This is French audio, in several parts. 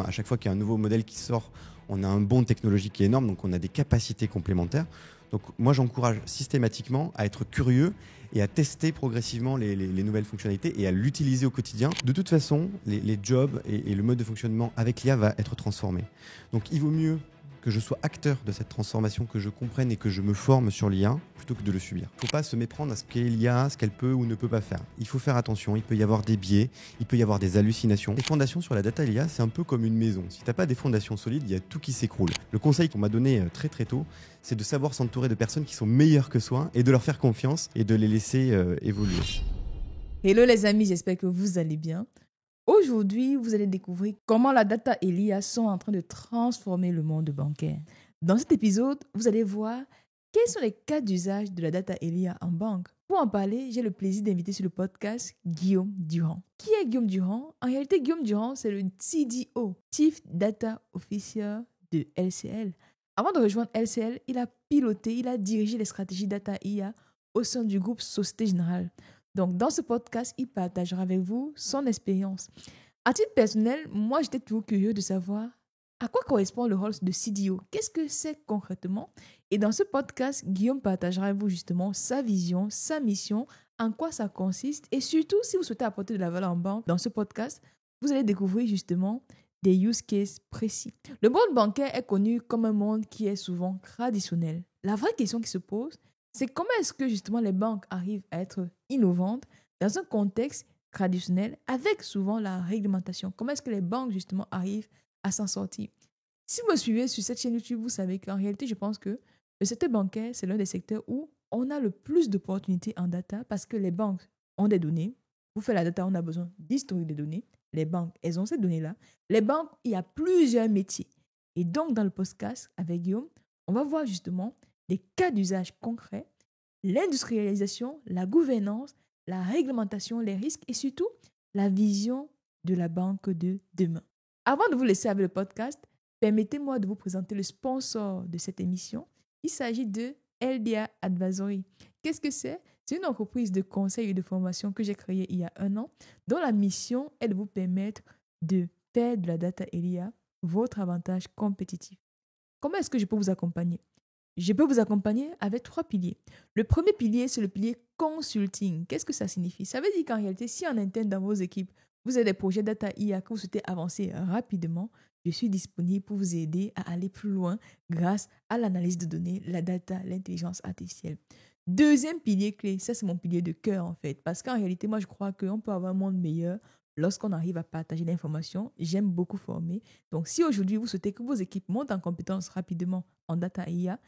À chaque fois qu'il y a un nouveau modèle qui sort, on a un bond technologique qui est énorme, donc on a des capacités complémentaires. Donc moi, j'encourage systématiquement à être curieux et à tester progressivement les nouvelles fonctionnalités et à l'utiliser au quotidien. De toute façon, les jobs et le mode de fonctionnement avec l'IA va être transformé. Donc il vaut mieux que je sois acteur de cette transformation, que je comprenne et que je me forme sur l'IA, plutôt que de le subir. Il ne faut pas se méprendre à ce qu'est l'IA, ce qu'elle peut ou ne peut pas faire. Il faut faire attention, il peut y avoir des biais, il peut y avoir des hallucinations. Les fondations sur la data et l'IA, c'est un peu comme une maison. Si tu n'as pas des fondations solides, il y a tout qui s'écroule. Le conseil qu'on m'a donné très très tôt, c'est de savoir s'entourer de personnes qui sont meilleures que soi et de leur faire confiance et de les laisser évoluer. Hello les amis, j'espère que vous allez bien. Aujourd'hui, vous allez découvrir comment la data et l'IA sont en train de transformer le monde bancaire. Dans cet épisode, vous allez voir quels sont les cas d'usage de la data et l'IA en banque. Pour en parler, j'ai le plaisir d'inviter sur le podcast Guillaume Durand. Qui est Guillaume Durand? En réalité, Guillaume Durand, c'est le CDO, Chief Data Officer de LCL. Avant de rejoindre LCL, il a dirigé les stratégies data IA au sein du groupe Société Générale. Donc, dans ce podcast, il partagera avec vous son expérience. À titre personnel, moi, j'étais toujours curieux de savoir à quoi correspond le rôle de CDO. Qu'est-ce que c'est concrètement? Et dans ce podcast, Guillaume partagera avec vous justement sa vision, sa mission, en quoi ça consiste. Et surtout, si vous souhaitez apporter de la valeur en banque, dans ce podcast, vous allez découvrir justement des use cases précis. Le monde bancaire est connu comme un monde qui est souvent traditionnel. La vraie question qui se pose, c'est comment est-ce que justement les banques arrivent à être innovantes dans un contexte traditionnel avec souvent la réglementation. Comment est-ce que les banques justement arrivent à s'en sortir? Si vous me suivez sur cette chaîne YouTube, vous savez qu'en réalité, je pense que le secteur bancaire, c'est l'un des secteurs où on a le plus d'opportunités en data parce que les banques ont des données. Pour faire la data, on a besoin d'historique des données. Les banques, elles ont ces données-là. Les banques, il y a plusieurs métiers. Et donc, dans le podcast avec Guillaume, on va voir justement des cas d'usage concrets, l'industrialisation, la gouvernance, la réglementation, les risques et surtout la vision de la banque de demain. Avant de vous laisser avec le podcast, permettez-moi de vous présenter le sponsor de cette émission. Il s'agit de LDA Advisory. Qu'est-ce que c'est? C'est une entreprise de conseil et de formation que j'ai créée il y a 1 an, dont la mission est de vous permettre de faire de la data et l'IA votre avantage compétitif. Comment est-ce que je peux vous accompagner? Je peux vous accompagner avec 3 piliers. Le premier pilier, c'est le pilier consulting. Qu'est-ce que ça signifie? Ça veut dire qu'en réalité, si en interne dans vos équipes, vous avez des projets data IA que vous souhaitez avancer rapidement, je suis disponible pour vous aider à aller plus loin grâce à l'analyse de données, la data, l'intelligence artificielle. Deuxième pilier clé, ça c'est mon pilier de cœur en fait, parce qu'en réalité, moi je crois qu'on peut avoir un monde meilleur lorsqu'on arrive à partager l'information. J'aime beaucoup former. Donc si aujourd'hui vous souhaitez que vos équipes montent en compétences rapidement en data IA,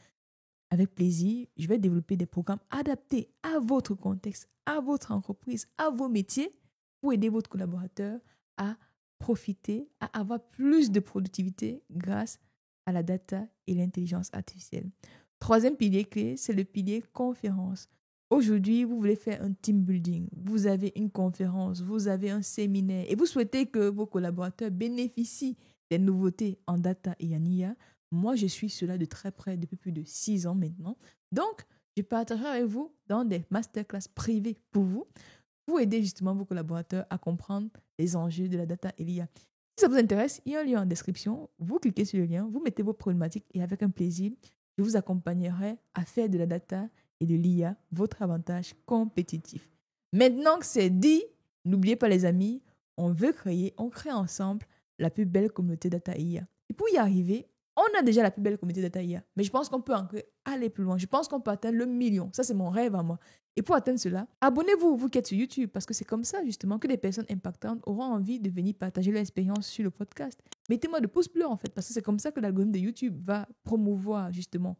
avec plaisir, je vais développer des programmes adaptés à votre contexte, à votre entreprise, à vos métiers pour aider votre collaborateur à profiter, à avoir plus de productivité grâce à la data et l'intelligence artificielle. Troisième pilier clé, c'est le pilier conférence. Aujourd'hui, vous voulez faire un team building, vous avez une conférence, vous avez un séminaire et vous souhaitez que vos collaborateurs bénéficient des nouveautés en data et en IA. Moi, je suis cela de très près depuis plus de 6 ans maintenant. Donc, je partagerai avec vous dans des masterclass privées pour aider justement vos collaborateurs à comprendre les enjeux de la data et l'IA. Si ça vous intéresse, il y a un lien en description. Vous cliquez sur le lien, vous mettez vos problématiques et avec un plaisir, je vous accompagnerai à faire de la data et de l'IA votre avantage compétitif. Maintenant que c'est dit, n'oubliez pas les amis, on crée ensemble la plus belle communauté data et IA. Et pour y arriver, on a déjà la plus belle communauté data IA, mais je pense qu'on peut encore aller plus loin. Je pense qu'on peut atteindre le 1 million. Ça, c'est mon rêve à moi. Et pour atteindre cela, abonnez-vous, vous qui êtes sur YouTube, parce que c'est comme ça, justement, que des personnes impactantes auront envie de venir partager leur expérience sur le podcast. Mettez-moi de pouces bleus, en fait, parce que c'est comme ça que l'algorithme de YouTube va promouvoir, justement,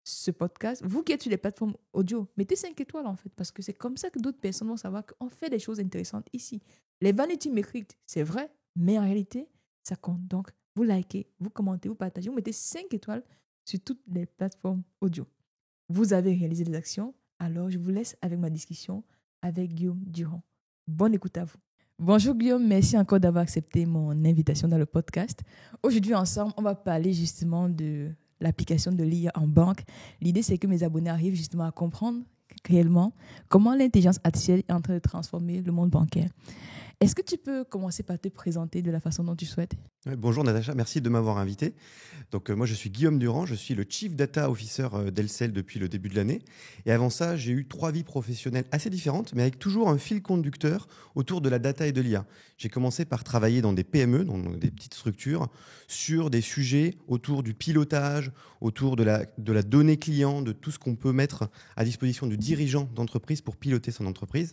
ce podcast. Vous qui êtes sur les plateformes audio, mettez 5 étoiles, en fait, parce que c'est comme ça que d'autres personnes vont savoir qu'on fait des choses intéressantes ici. Les vanity metrics, c'est vrai, mais en réalité, ça compte. Donc, vous likez, vous commentez, vous partagez, vous mettez 5 étoiles sur toutes les plateformes audio. Vous avez réalisé des actions, alors je vous laisse avec ma discussion avec Guillaume Durand. Bonne écoute à vous. Bonjour Guillaume, merci encore d'avoir accepté mon invitation dans le podcast. Aujourd'hui, ensemble, on va parler justement de l'application de l'IA en banque. L'idée, c'est que mes abonnés arrivent justement à comprendre réellement comment l'intelligence artificielle est en train de transformer le monde bancaire. Est-ce que tu peux commencer par te présenter de la façon dont tu souhaites? Ouais, bonjour Natacha, merci de m'avoir invité. Donc moi je suis Guillaume Durand, je suis le Chief Data Officer d'Elcel depuis le début de l'année. Et avant ça, j'ai eu 3 vies professionnelles assez différentes, mais avec toujours un fil conducteur autour de la data et de l'IA. J'ai commencé par travailler dans des PME, dans des petites structures, sur des sujets autour du pilotage, autour de la donnée client, de tout ce qu'on peut mettre à disposition du dirigeant d'entreprise pour piloter son entreprise.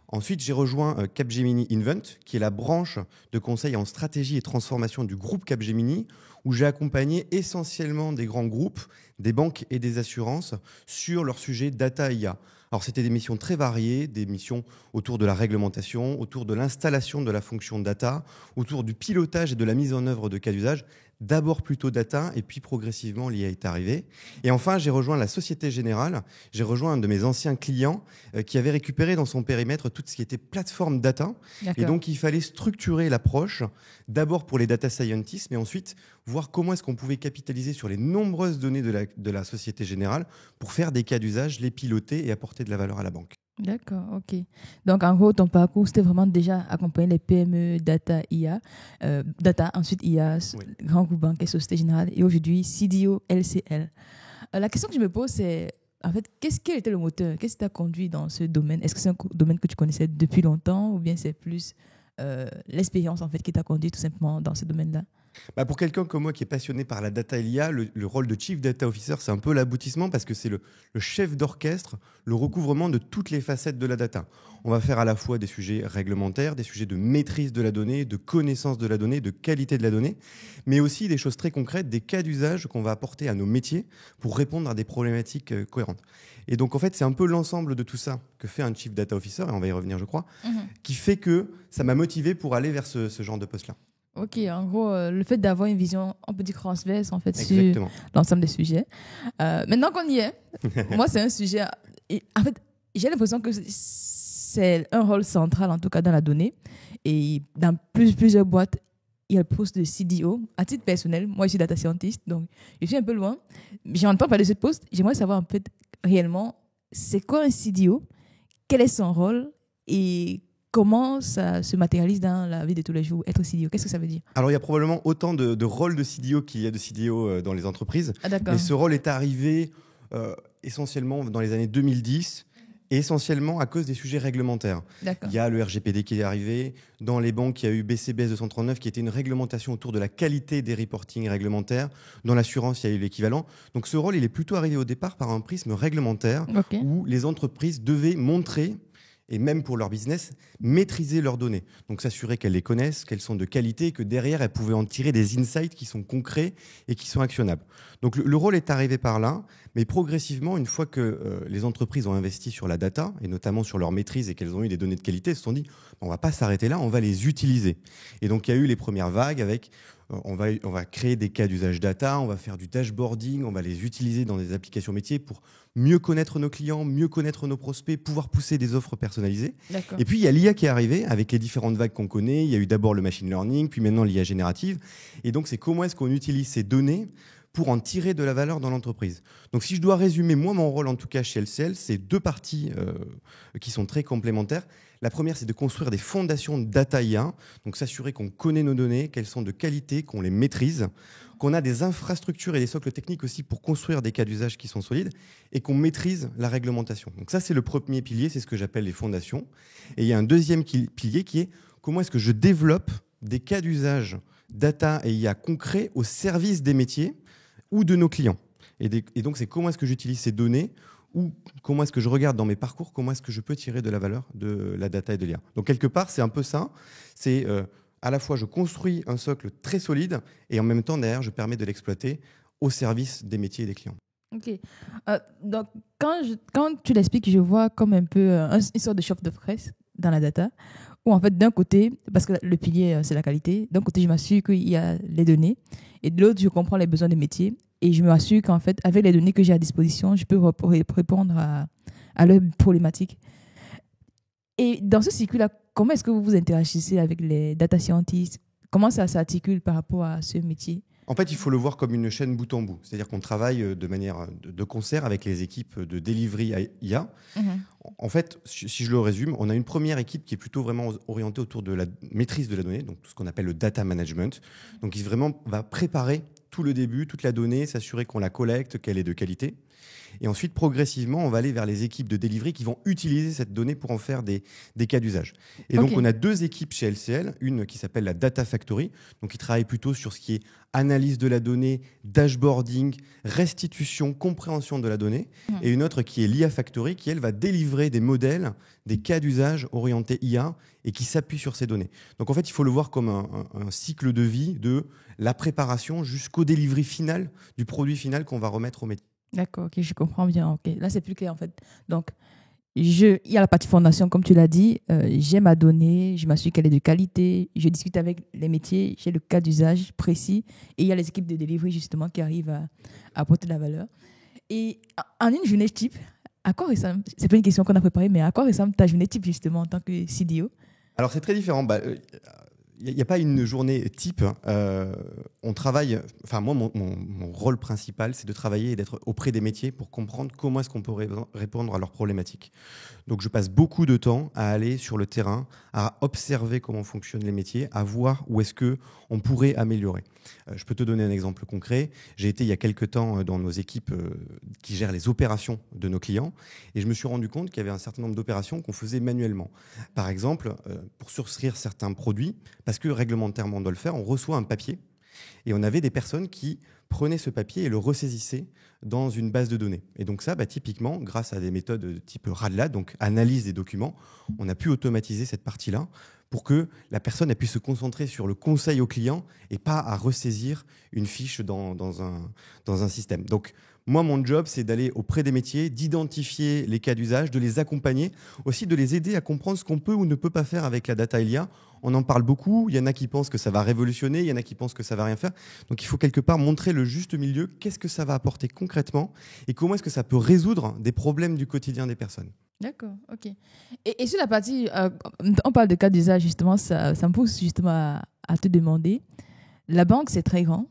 Ensuite, j'ai rejoint Capgemini Invent, qui est la branche de conseil en stratégie et transformation du groupe Capgemini, où j'ai accompagné essentiellement des grands groupes, des banques et des assurances sur leur sujet data et IA. Alors, c'était des missions très variées, des missions autour de la réglementation, autour de l'installation de la fonction data, autour du pilotage et de la mise en œuvre de cas d'usage. D'abord plutôt data, et puis progressivement l'IA est arrivée. Et enfin, j'ai rejoint la Société Générale. J'ai rejoint un de mes anciens clients qui avait récupéré dans son périmètre tout ce qui était plateforme data. D'accord. Et donc, il fallait structurer l'approche, d'abord pour les data scientists, mais ensuite voir comment est-ce qu'on pouvait capitaliser sur les nombreuses données de la Société Générale pour faire des cas d'usage, les piloter et apporter de la valeur à la banque. D'accord, ok. Donc, en gros, ton parcours, c'était vraiment déjà accompagner les PME, data, IA, data, ensuite IA, Oui. grand groupe bancaire, Société Générale, et aujourd'hui, CDO, LCL. La question que je me pose, c'est, en fait, quel était le moteur? Qu'est-ce qui t'a conduit dans ce domaine? Est-ce que c'est un domaine que tu connaissais depuis longtemps ou bien c'est plus l'expérience, en fait, qui t'a conduit tout simplement dans ce domaine-là? Pour quelqu'un comme moi qui est passionné par la data et l'IA, le rôle de Chief Data Officer, c'est un peu l'aboutissement parce que c'est le chef d'orchestre, le recouvrement de toutes les facettes de la data. On va faire à la fois des sujets réglementaires, des sujets de maîtrise de la donnée, de connaissance de la donnée, de qualité de la donnée, mais aussi des choses très concrètes, des cas d'usage qu'on va apporter à nos métiers pour répondre à des problématiques cohérentes. Et donc, en fait, c'est un peu l'ensemble de tout ça que fait un Chief Data Officer, et on va y revenir, je crois, qui fait que ça m'a motivé pour aller vers ce genre de poste-là. Ok, en gros, le fait d'avoir une vision, on peut dire transverse, en fait, Exactement. sur l'ensemble des sujets. Maintenant qu'on y est, moi, c'est un sujet... En fait, j'ai l'impression que c'est un rôle central, en tout cas, dans la donnée. Et dans plusieurs boîtes, il y a le poste de CDO. À titre personnel, moi, je suis data scientist, donc je suis un peu loin. J'entends parler de ce poste. J'aimerais savoir, en fait, réellement, c'est quoi un CDO? Quel est son rôle? Et comment ça se matérialise dans la vie de tous les jours, être CDO? Qu'est-ce que ça veut dire? Alors, il y a probablement autant de rôles de CDO qu'il y a de CDO dans les entreprises. Ah, d'accord. Mais ce rôle est arrivé essentiellement dans les années 2010, et essentiellement à cause des sujets réglementaires. D'accord. Il y a le RGPD qui est arrivé. Dans les banques, il y a eu BCBS 239 qui était une réglementation autour de la qualité des reportings réglementaires. Dans l'assurance, il y a eu l'équivalent. Donc ce rôle, il est plutôt arrivé au départ par un prisme réglementaire Ok. où les entreprises devaient montrer, et même pour leur business, maîtriser leurs données. Donc s'assurer qu'elles les connaissent, qu'elles sont de qualité, et que derrière, elles pouvaient en tirer des insights qui sont concrets et qui sont actionnables. Donc le rôle est arrivé par là, mais progressivement, une fois que les entreprises ont investi sur la data, et notamment sur leur maîtrise, et qu'elles ont eu des données de qualité, elles se sont dit, on ne va pas s'arrêter là, on va les utiliser. Et donc il y a eu les premières vagues avec... On va créer des cas d'usage data, on va faire du dashboarding, on va les utiliser dans des applications métiers pour mieux connaître nos clients, mieux connaître nos prospects, pouvoir pousser des offres personnalisées. D'accord. Et puis, il y a l'IA qui est arrivée avec les différentes vagues qu'on connaît. Il y a eu d'abord le machine learning, puis maintenant l'IA générative. Et donc, c'est comment est-ce qu'on utilise ces données pour en tirer de la valeur dans l'entreprise. Donc, si je dois résumer, moi, mon rôle, en tout cas chez LCL, c'est 2 parties qui sont très complémentaires. La première, c'est de construire des fondations data IA, donc s'assurer qu'on connaît nos données, qu'elles sont de qualité, qu'on les maîtrise, qu'on a des infrastructures et des socles techniques aussi pour construire des cas d'usage qui sont solides et qu'on maîtrise la réglementation. Donc ça, c'est le premier pilier, c'est ce que j'appelle les fondations. Et il y a un deuxième pilier qui est comment est-ce que je développe des cas d'usage data et IA concrets au service des métiers ou de nos clients. Et donc, c'est comment est-ce que j'utilise ces données ou comment est-ce que je regarde dans mes parcours, comment est-ce que je peux tirer de la valeur de la data et de l'IA. Donc, quelque part, c'est un peu ça. C'est à la fois, je construis un socle très solide et en même temps, derrière, je permets de l'exploiter au service des métiers et des clients. Ok. Donc, quand tu l'expliques, je vois comme un peu une sorte de choc de presse dans la data, où en fait, d'un côté, parce que le pilier, c'est la qualité, d'un côté, je m'assure qu'il y a les données, et de l'autre, je comprends les besoins des métiers, et je m'assure qu'en fait, avec les données que j'ai à disposition, je peux répondre à leurs problématiques. Et dans ce cycle-là, comment est-ce que vous vous interagissez avec les data scientists? Comment ça s'articule par rapport à ce métier? En fait, il faut le voir comme une chaîne bout en bout. C'est-à-dire qu'on travaille de manière de concert avec les équipes de delivery IA. Mhm. En fait, si je le résume, on a une première équipe qui est plutôt vraiment orientée autour de la maîtrise de la donnée, donc tout ce qu'on appelle le data management. Donc, il vraiment va préparer tout le début, toute la donnée, s'assurer qu'on la collecte, qu'elle est de qualité. Et ensuite, progressivement, on va aller vers les équipes de delivery qui vont utiliser cette donnée pour en faire des cas d'usage. Et donc, Ok. on a deux équipes chez LCL, une qui s'appelle la Data Factory, donc qui travaille plutôt sur ce qui est analyse de la donnée, dashboarding, restitution, compréhension de la donnée, et une autre qui est l'IA Factory, qui, elle, va délivrer des modèles, des cas d'usage orientés IA et qui s'appuient sur ces données. Donc, en fait, il faut le voir comme un cycle de vie de la préparation jusqu'au delivery final du produit final qu'on va remettre au métier. D'accord, ok, je comprends bien. Ok, là, c'est plus clair en fait. Donc, il y a la partie fondation, comme tu l'as dit. J'ai ma donnée, je m'assure qu'elle est de qualité. Je discute avec les métiers, j'ai le cas d'usage précis. Et il y a les équipes de delivery justement qui arrivent à apporter de la valeur. Et en une journée type, à quoi ressemble, c'est pas une question qu'on a préparée, mais à quoi ressemble ta journée type justement en tant que CDO? Alors, c'est très différent. Il n'y a pas une journée type. On travaille. Enfin, moi, mon rôle principal, c'est de travailler et d'être auprès des métiers pour comprendre comment est-ce qu'on peut répondre à leurs problématiques. Donc, je passe beaucoup de temps à aller sur le terrain, à observer comment fonctionnent les métiers, à voir où est-ce que on pourrait améliorer. Je peux te donner un exemple concret. J'ai été il y a quelques temps dans nos équipes qui gèrent les opérations de nos clients et je me suis rendu compte qu'il y avait un certain nombre d'opérations qu'on faisait manuellement. Par exemple, pour souscrire certains produits, parce que réglementairement on doit le faire, on reçoit un papier et on avait des personnes qui prenaient ce papier et le ressaisissaient dans une base de données. Et donc ça, typiquement, grâce à des méthodes de type RADLAD, donc analyse des documents, on a pu automatiser cette partie-là pour que la personne puisse se concentrer sur le conseil au client et pas à ressaisir une fiche dans un système. Donc, moi, mon job, c'est d'aller auprès des métiers, d'identifier les cas d'usage, de les accompagner, aussi de les aider à comprendre ce qu'on peut ou ne peut pas faire avec la data IA. On en parle beaucoup, il y en a qui pensent que ça va révolutionner, il y en a qui pensent que ça va rien faire. Donc il faut quelque part montrer le juste milieu, qu'est-ce que ça va apporter concrètement et comment est-ce que ça peut résoudre des problèmes du quotidien des personnes. D'accord, ok. Et sur la partie, on parle de cas d'usage justement, ça me pousse justement à te demander, la banque c'est très grand.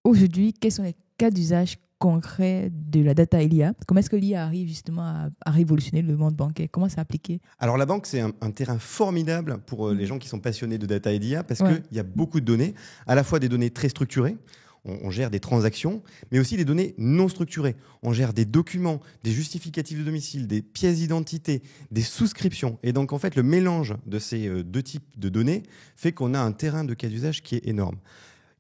Aujourd'hui, quels sont les cas d'usage concrets de la data et l'IA? Comment est-ce que l'IA arrive justement à révolutionner le monde bancaire? Comment c'est appliqué? Alors la banque, c'est un terrain formidable pour les gens qui sont passionnés de data et d'IA parce Ouais. qu'il y a beaucoup de données, à la fois des données très structurées, on gère des transactions, mais aussi des données non structurées. On gère des documents, des justificatifs de domicile, des pièces d'identité, des souscriptions. Et donc en fait, le mélange de ces deux types de données fait qu'on a un terrain de cas d'usage qui est énorme.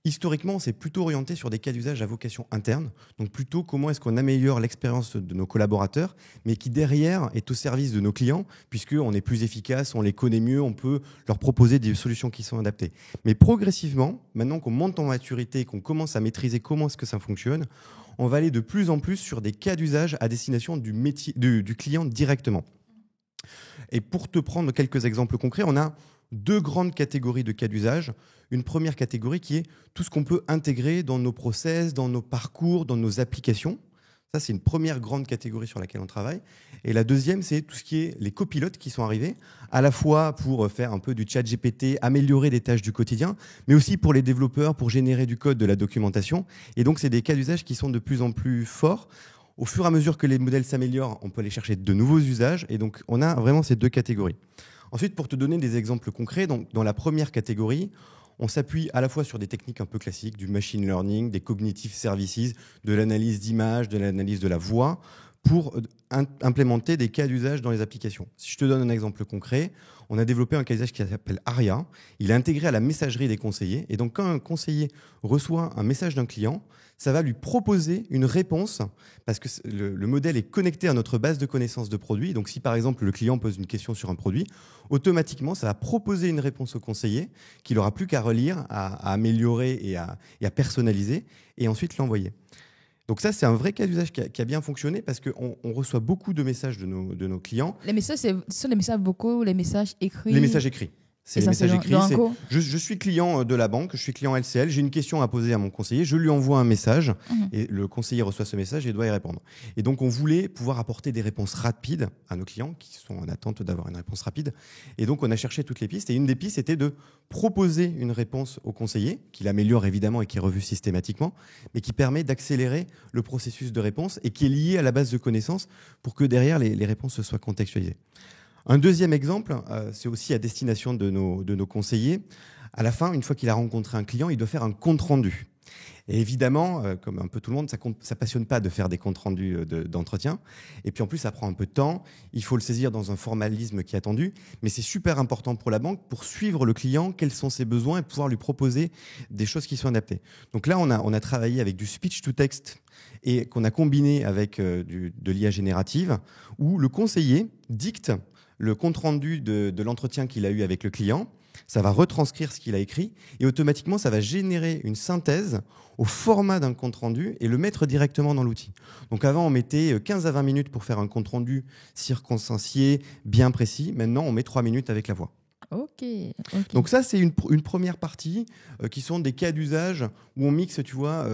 Historiquement, c'est plutôt orienté sur des cas d'usage à vocation interne, donc plutôt comment est-ce qu'on améliore l'expérience de nos collaborateurs, mais qui derrière est au service de nos clients, puisqu'on est plus efficace, on les connaît mieux, on peut leur proposer des solutions qui sont adaptées. Mais progressivement, maintenant qu'on monte en maturité, qu'on commence à maîtriser comment est-ce que ça fonctionne, on va aller de plus en plus sur des cas d'usage à destination du client directement. Et pour te prendre quelques exemples concrets, on a deux grandes catégories de cas d'usage. Une première catégorie qui est tout ce qu'on peut intégrer dans nos process, dans nos parcours, dans nos applications. Ça, c'est une première grande catégorie sur laquelle on travaille. Et la deuxième, c'est tout ce qui est les copilotes qui sont arrivés, à la fois pour faire un peu du chat GPT, améliorer des tâches du quotidien, mais aussi pour les développeurs, pour générer du code, de la documentation. Et donc, c'est des cas d'usage qui sont de plus en plus forts. Au fur et à mesure que les modèles s'améliorent, on peut aller chercher de nouveaux usages. Et donc, on a vraiment ces deux catégories. Ensuite, pour te donner des exemples concrets, donc, dans la première catégorie, on s'appuie à la fois sur des techniques un peu classiques, du machine learning, des cognitive services, de l'analyse d'image, de l'analyse de la voix, pour implémenter des cas d'usage dans les applications. Si je te donne un exemple concret, on a développé un cas d'usage qui s'appelle Aria. Il est intégré à la messagerie des conseillers. Et donc, quand un conseiller reçoit un message d'un client, ça va lui proposer une réponse parce que le modèle est connecté à notre base de connaissances de produits. Donc, si par exemple le client pose une question sur un produit, automatiquement, ça va proposer une réponse au conseiller qu'il n'aura plus qu'à relire, à améliorer et à personnaliser et ensuite l'envoyer. Donc ça, c'est un vrai cas d'usage qui a bien fonctionné parce qu'on reçoit beaucoup de messages de nos clients. Les messages, ce sont les messages vocaux ou les messages écrits? Les messages écrits. C'est les messages écrits. Donc, en gros, Je suis client de la banque, je suis client LCL, j'ai une question à poser à mon conseiller, je lui envoie un message et le conseiller reçoit ce message et doit y répondre. Et donc, on voulait pouvoir apporter des réponses rapides à nos clients qui sont en attente d'avoir une réponse rapide. Et donc, on a cherché toutes les pistes. Et une des pistes était de proposer une réponse au conseiller, qui l'améliore évidemment et qui est revue systématiquement, mais qui permet d'accélérer le processus de réponse et qui est lié à la base de connaissances pour que derrière, les réponses soient contextualisées. Un deuxième exemple, c'est aussi à destination de nos conseillers. À la fin, une fois qu'il a rencontré un client, il doit faire un compte-rendu. Et évidemment, comme un peu tout le monde, ça ne passionne pas de faire des comptes rendus d'entretien. Et puis en plus, ça prend un peu de temps. Il faut le saisir dans un formalisme qui est attendu. Mais c'est super important pour la banque pour suivre le client, quels sont ses besoins et pouvoir lui proposer des choses qui sont adaptées. Donc là, on a travaillé avec du speech to text et qu'on a combiné avec de l'IA générative où le conseiller dicte le compte-rendu de l'entretien qu'il a eu avec le client. Ça va retranscrire ce qu'il a écrit et automatiquement, ça va générer une synthèse au format d'un compte-rendu et le mettre directement dans l'outil. Donc avant, on mettait 15 à 20 minutes pour faire un compte-rendu circonstancié, bien précis. Maintenant, on met 3 minutes avec la voix. Ok. Donc ça, c'est une première partie qui sont des cas d'usage où on mixe, tu vois,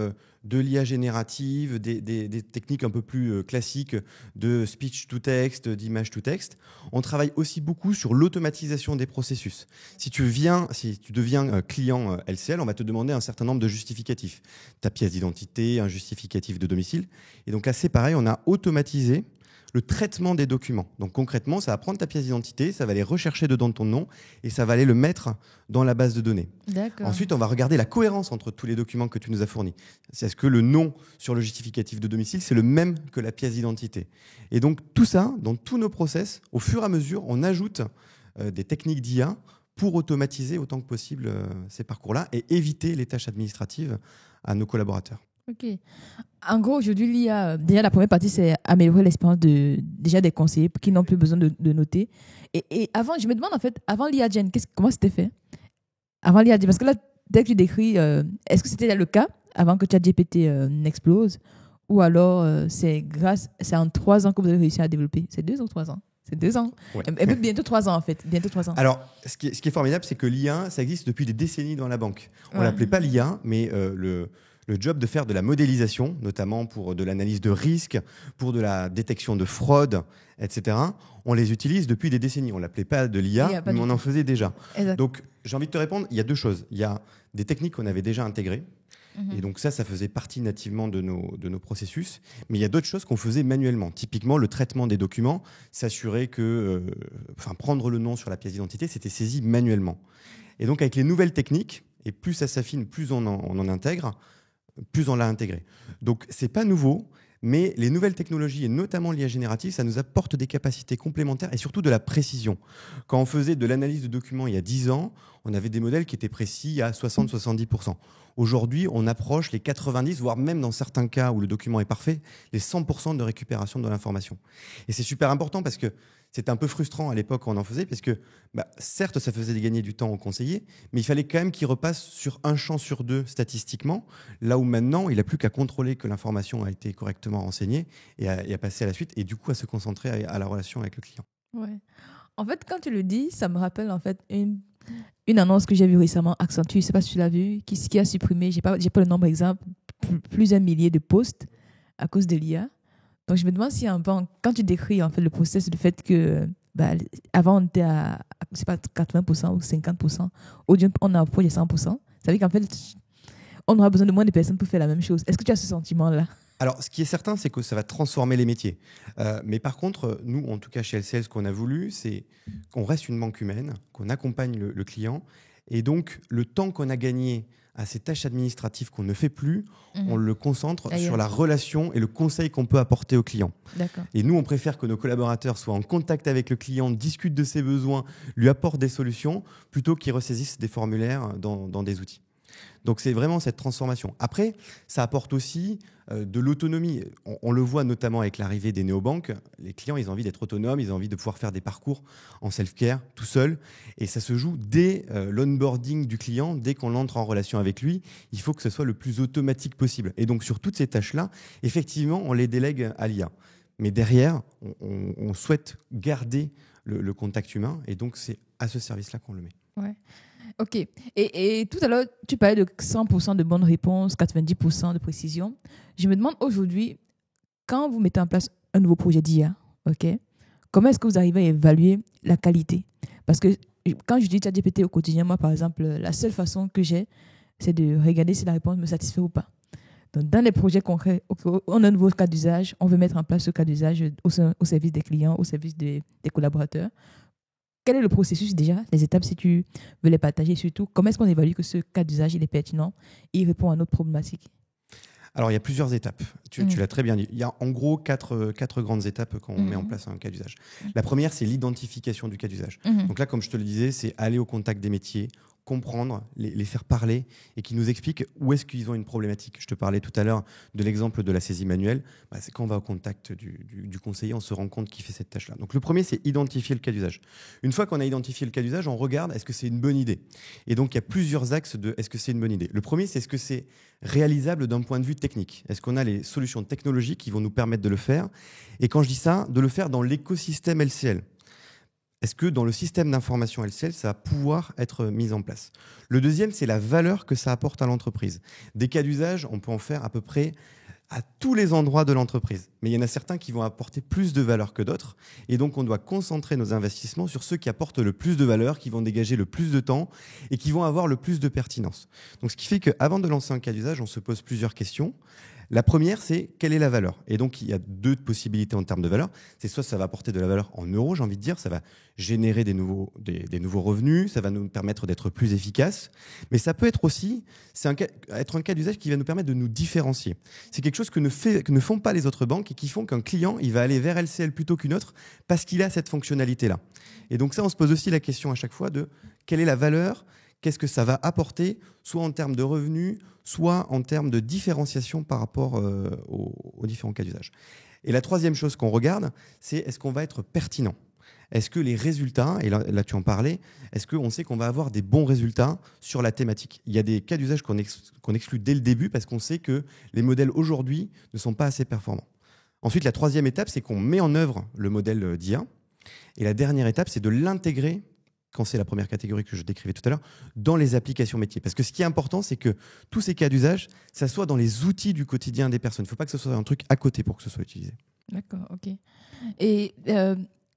de l'IA générative, des techniques un peu plus classiques de speech to text, d'image to text. On travaille aussi beaucoup sur l'automatisation des processus. Si tu deviens client LCL, on va te demander un certain nombre de justificatifs. Ta pièce d'identité, un justificatif de domicile. Et donc là, c'est pareil, on a automatisé le traitement des documents. Donc concrètement, ça va prendre ta pièce d'identité, ça va aller rechercher dedans ton nom et ça va aller le mettre dans la base de données. D'accord. Ensuite, on va regarder la cohérence entre tous les documents que tu nous as fournis. Est-ce que le nom sur le justificatif de domicile, c'est le même que la pièce d'identité? Et donc tout ça, dans tous nos process, au fur et à mesure, on ajoute des techniques d'IA pour automatiser autant que possible ces parcours-là et éviter les tâches administratives à nos collaborateurs. Ok. En gros, aujourd'hui, l'IA, déjà la première partie, c'est améliorer l'expérience déjà des conseillers qui n'ont plus besoin de noter. Et avant, je me demande en fait, avant l'IA Gen, comment c'était fait? Avant l'IA Gen, parce que là, dès que tu décris, est-ce que c'était le cas avant que ChatGPT n'explose? Ou alors c'est en 3 ans que vous avez réussi à développer? C'est 2 ou 3 ans? C'est 2 ans. Ouais. Et puis bientôt 3 ans en fait. Bientôt 3 ans. Alors, ce qui est formidable, c'est que l'IA, ça existe depuis des décennies dans la banque. On Ouais. l'appelait pas l'IA, mais le job de faire de la modélisation, notamment pour de l'analyse de risque, pour de la détection de fraude, etc. On les utilise depuis des décennies. On l'appelait pas de l'IA, mais on en faisait déjà. Exact. Donc, j'ai envie de te répondre, il y a 2 choses. Il y a des techniques qu'on avait déjà intégrées. Et donc ça faisait partie nativement de nos processus. Mais il y a d'autres choses qu'on faisait manuellement. Typiquement, le traitement des documents, s'assurer que, prendre le nom sur la pièce d'identité, c'était saisi manuellement. Et donc avec les nouvelles techniques, et plus ça s'affine, plus on en intègre, plus on l'a intégré. Donc c'est pas nouveau, mais les nouvelles technologies, et notamment l'IA générative, ça nous apporte des capacités complémentaires et surtout de la précision. Quand on faisait de l'analyse de documents il y a 10 ans, on avait des modèles qui étaient précis à 60-70%. Aujourd'hui, on approche les 90, voire même dans certains cas où le document est parfait, les 100% de récupération de l'information. Et c'est super important parce que c'était un peu frustrant à l'époque quand on en faisait, parce que certes, ça faisait gagner du temps aux conseillers, mais il fallait quand même qu'il repasse sur un champ sur 2 statistiquement, là où maintenant, il n'a plus qu'à contrôler que l'information a été correctement renseignée et à passer à la suite, et du coup à se concentrer à la relation avec le client. Ouais. En fait, quand tu le dis, ça me rappelle en fait une annonce que j'ai vue récemment, Accenture, je ne sais pas si tu l'as vue, qui a supprimé, je n'ai pas le nombre exact, plusieurs milliers de postes à cause de l'IA. Donc, je me demande si quand tu décris en fait, le process, le fait que avant on était à je sais pas, 80% ou 50%, aujourd'hui on approche les 100%, ça veut dire qu'en fait, on aura besoin de moins de personnes pour faire la même chose. Est-ce que tu as ce sentiment-là? Alors, ce qui est certain, c'est que ça va transformer les métiers. Mais par contre, nous, en tout cas chez LCL, ce qu'on a voulu, c'est qu'on reste une banque humaine, qu'on accompagne le client. Et donc, le temps qu'on a gagné à ces tâches administratives qu'on ne fait plus, on le concentre sur la relation et le conseil qu'on peut apporter au client. D'accord. Et nous, on préfère que nos collaborateurs soient en contact avec le client, discutent de ses besoins, lui apportent des solutions, plutôt qu'ils ressaisissent des formulaires dans des outils. Donc c'est vraiment cette transformation. Après, ça apporte aussi de l'autonomie. On le voit notamment avec l'arrivée des néobanques. Les clients, ils ont envie d'être autonomes, ils ont envie de pouvoir faire des parcours en self-care tout seul. Et ça se joue dès l'onboarding du client, dès qu'on entre en relation avec lui. Il faut que ce soit le plus automatique possible. Et donc sur toutes ces tâches-là, effectivement, on les délègue à l'IA. Mais derrière, on souhaite garder le contact humain. Et donc c'est à ce service-là qu'on le met. Ouais. OK. Et tout à l'heure, tu parlais de 100% de bonnes réponses, 90% de précision. Je me demande aujourd'hui, quand vous mettez en place un nouveau projet d'IA, OK, comment est-ce que vous arrivez à évaluer la qualité? Parce que quand je dis ChatGPT au quotidien, moi, par exemple, la seule façon que j'ai, c'est de regarder si la réponse me satisfait ou pas. Donc, dans les projets concrets, on a un nouveau cas d'usage, on veut mettre en place ce cas d'usage au service des clients, au service des collaborateurs. Quel est le processus déjà, les étapes, si tu veux les partager, surtout, comment est-ce qu'on évalue que ce cas d'usage il est pertinent et il répond à notre problématique? Alors, il y a plusieurs étapes. Tu l'as très bien dit. Il y a en gros quatre grandes étapes quand on met en place un cas d'usage. La première, c'est l'identification du cas d'usage. Donc là, comme je te le disais, c'est aller au contact des métiers, comprendre, les faire parler et qui nous expliquent où est-ce qu'ils ont une problématique. Je te parlais tout à l'heure de l'exemple de la saisie manuelle. C'est quand on va au contact du conseiller, on se rend compte qu'il fait cette tâche-là. Donc le premier, c'est identifier le cas d'usage. Une fois qu'on a identifié le cas d'usage, on regarde est-ce que c'est une bonne idée. Et donc il y a plusieurs axes de est-ce que c'est une bonne idée. Le premier, c'est est-ce que c'est réalisable d'un point de vue technique. Est-ce qu'on a les solutions technologiques qui vont nous permettre de le faire? Et quand je dis ça, de le faire dans l'écosystème LCL. Est-ce que dans le système d'information LCL, ça va pouvoir être mis en place? Le deuxième, c'est la valeur que ça apporte à l'entreprise. Des cas d'usage, on peut en faire à peu près à tous les endroits de l'entreprise. Mais il y en a certains qui vont apporter plus de valeur que d'autres. Et donc, on doit concentrer nos investissements sur ceux qui apportent le plus de valeur, qui vont dégager le plus de temps et qui vont avoir le plus de pertinence. Donc, ce qui fait qu'avant de lancer un cas d'usage, on se pose plusieurs questions. La première, c'est quelle est la valeur? Et donc, il y a deux possibilités en termes de valeur. C'est soit ça va apporter de la valeur en euros, j'ai envie de dire, ça va générer des nouveaux revenus, ça va nous permettre d'être plus efficaces. Mais ça peut être aussi être un cas d'usage qui va nous permettre de nous différencier. C'est quelque chose que ne font pas les autres banques et qui font qu'un client, il va aller vers LCL plutôt qu'une autre parce qu'il a cette fonctionnalité-là. Et donc ça, on se pose aussi la question à chaque fois de quelle est la valeur? Qu'est-ce que ça va apporter, soit en termes de revenus, soit en termes de différenciation par rapport aux différents cas d'usage. Et la troisième chose qu'on regarde, c'est est-ce qu'on va être pertinent? Est-ce que les résultats, et là tu en parlais, est-ce qu'on sait qu'on va avoir des bons résultats sur la thématique? Il y a des cas d'usage qu'on exclut dès le début parce qu'on sait que les modèles aujourd'hui ne sont pas assez performants. Ensuite, la troisième étape, c'est qu'on met en œuvre le modèle d'IA. Et la dernière étape, c'est de l'intégrer, quand c'est la première catégorie que je décrivais tout à l'heure, dans les applications métiers. Parce que ce qui est important, c'est que tous ces cas d'usage, ça soit dans les outils du quotidien des personnes. Il ne faut pas que ce soit un truc à côté pour que ce soit utilisé. D'accord, ok. Et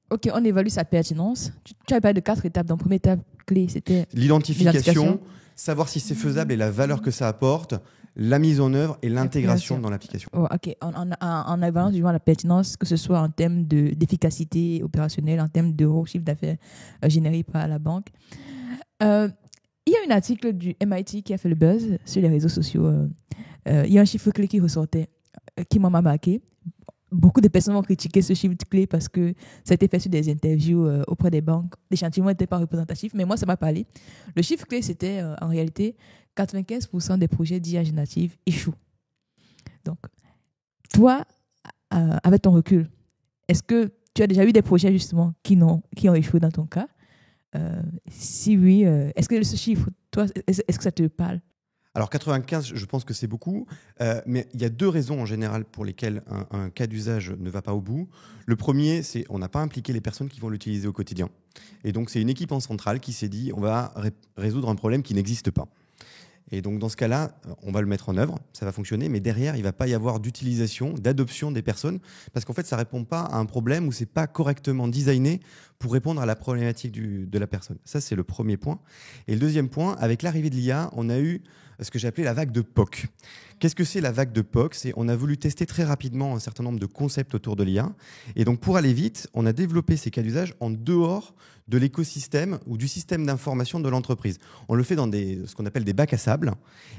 ok, on évalue sa pertinence. Tu avais parlé de 4 étapes. Donc, première étape clé, c'était l'identification, savoir si c'est faisable et la valeur que ça apporte, la mise en œuvre et l'intégration dans l'application. Oh, ok, en évaluant du moins la pertinence, que ce soit en termes d'efficacité opérationnelle, en termes d'euros, chiffre d'affaires généré par la banque. Il y a un article du MIT qui a fait le buzz sur les réseaux sociaux. Il y a un chiffre clé qui ressortait, qui m'a marqué. Beaucoup de personnes ont critiqué ce chiffre clé parce que ça a été fait sur des interviews auprès des banques. L'échantillon n'était pas représentatif, mais moi, ça m'a parlé. Le chiffre clé, c'était en réalité 95% des projets d'IA générative échouent. Donc, toi, avec ton recul, est-ce que tu as déjà eu des projets justement qui ont échoué dans ton cas? Si oui, est-ce que ce chiffre, toi, est-ce que ça te parle? Alors 95, je pense que c'est beaucoup, mais il y a deux raisons en général pour lesquelles un cas d'usage ne va pas au bout. Le premier, c'est on n'a pas impliqué les personnes qui vont l'utiliser au quotidien. Et donc c'est une équipe en centrale qui s'est dit on va résoudre un problème qui n'existe pas. Et donc dans ce cas-là, on va le mettre en œuvre, ça va fonctionner, mais derrière, il ne va pas y avoir d'utilisation, d'adoption des personnes, parce qu'en fait, ça ne répond pas à un problème où ce n'est pas correctement designé pour répondre à la problématique de la personne. Ça, c'est le premier point. Et le deuxième point, avec l'arrivée de l'IA, on a eu ce que j'ai appelé la vague de POC. Qu'est-ce que c'est la vague de POC? C'est on a voulu tester très rapidement un certain nombre de concepts autour de l'IA. Et donc, pour aller vite, on a développé ces cas d'usage en dehors de l'écosystème ou du système d'information de l'entreprise. On le fait dans ce qu'on appelle des bacs à sable.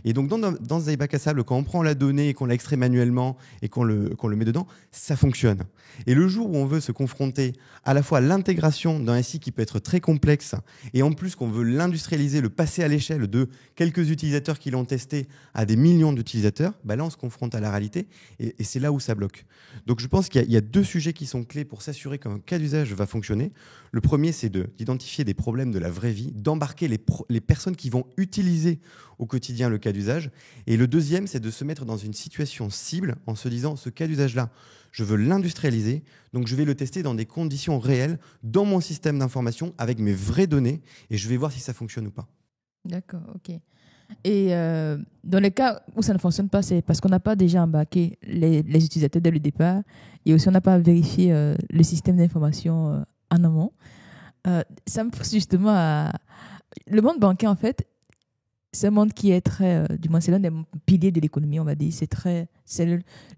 Et donc, dans ces bacs à sable, quand on prend la donnée et qu'on l'extrait manuellement et qu'on le met dedans, ça fonctionne. Et le jour où on veut se confronter à la fois à l'intégration d'un SI qui peut être très complexe et en plus qu'on veut l'industrialiser, le passer à l'échelle de quelques utilisateurs qui qu'ils l'ont testé à des millions d'utilisateurs, là, on se confronte à la réalité et c'est là où ça bloque. Donc, je pense qu'il y a 2 sujets qui sont clés pour s'assurer qu'un cas d'usage va fonctionner. Le premier, c'est d'identifier des problèmes de la vraie vie, d'embarquer les personnes qui vont utiliser au quotidien le cas d'usage. Et le deuxième, c'est de se mettre dans une situation cible en se disant, ce cas d'usage-là, je veux l'industrialiser, donc je vais le tester dans des conditions réelles, dans mon système d'information, avec mes vraies données, et je vais voir si ça fonctionne ou pas. D'accord, ok. Et dans les cas où ça ne fonctionne pas, c'est parce qu'on n'a pas déjà embarqué les utilisateurs dès le départ, et aussi on n'a pas vérifié le système d'information en amont. Ça me pousse justement à... Le monde bancaire, en fait, c'est un monde qui est très... du moins, c'est l'un des piliers de l'économie, on va dire.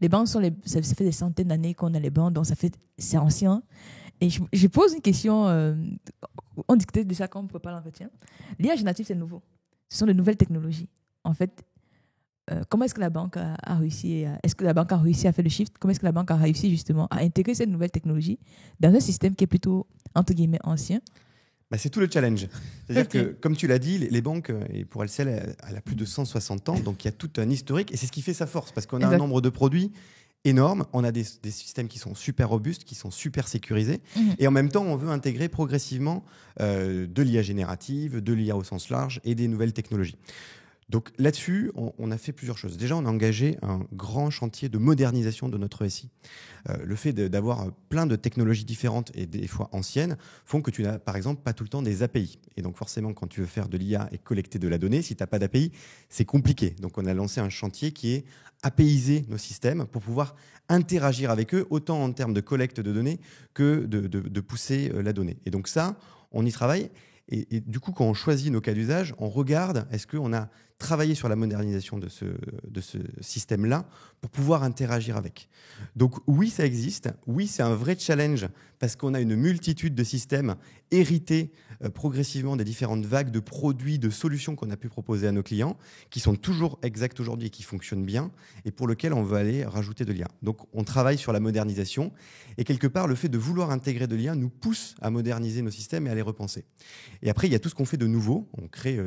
Les banques, ça fait des centaines d'années qu'on a les banques, donc c'est ancien. Et je pose une question, on discutait de ça quand on prépare l'entretien. L'IA générative, c'est nouveau. Ce sont de nouvelles technologies. En fait, comment est-ce que la banque a réussi est-ce que la banque a réussi à faire le shift? Comment est-ce que la banque a réussi justement à intégrer cette nouvelle technologie dans un système qui est plutôt, entre guillemets, ancien? C'est tout le challenge. C'est-à-dire que, comme tu l'as dit, les banques, et pour LCL, elle a plus de 160 ans, donc il y a tout un historique, et c'est ce qui fait sa force, parce qu'on a un nombre de produits énorme, on a des systèmes qui sont super robustes, qui sont super sécurisés, et en même temps, on veut intégrer progressivement de l'IA générative, de l'IA au sens large, et des nouvelles technologies. Donc là-dessus, on a fait plusieurs choses. Déjà, on a engagé un grand chantier de modernisation de notre SI. Le fait d'avoir plein de technologies différentes et des fois anciennes font que tu n'as par exemple pas tout le temps des API. Et donc forcément, quand tu veux faire de l'IA et collecter de la donnée, si tu n'as pas d'API, c'est compliqué. Donc on a lancé un chantier qui est APIser nos systèmes pour pouvoir interagir avec eux, autant en termes de collecte de données que de pousser la donnée. Et donc ça, on y travaille. Et du coup, quand on choisit nos cas d'usage, on regarde est-ce qu'on a travaillé sur la modernisation de ce système-là pour pouvoir interagir avec. Donc oui, ça existe. Oui, c'est un vrai challenge parce qu'on a une multitude de systèmes hérités progressivement des différentes vagues de produits, de solutions qu'on a pu proposer à nos clients, qui sont toujours exactes aujourd'hui et qui fonctionnent bien, et pour lesquels on veut aller rajouter de l'IA. Donc on travaille sur la modernisation, et quelque part, le fait de vouloir intégrer de l'IA nous pousse à moderniser nos systèmes et à les repenser. Et après, il y a tout ce qu'on fait de nouveau. On crée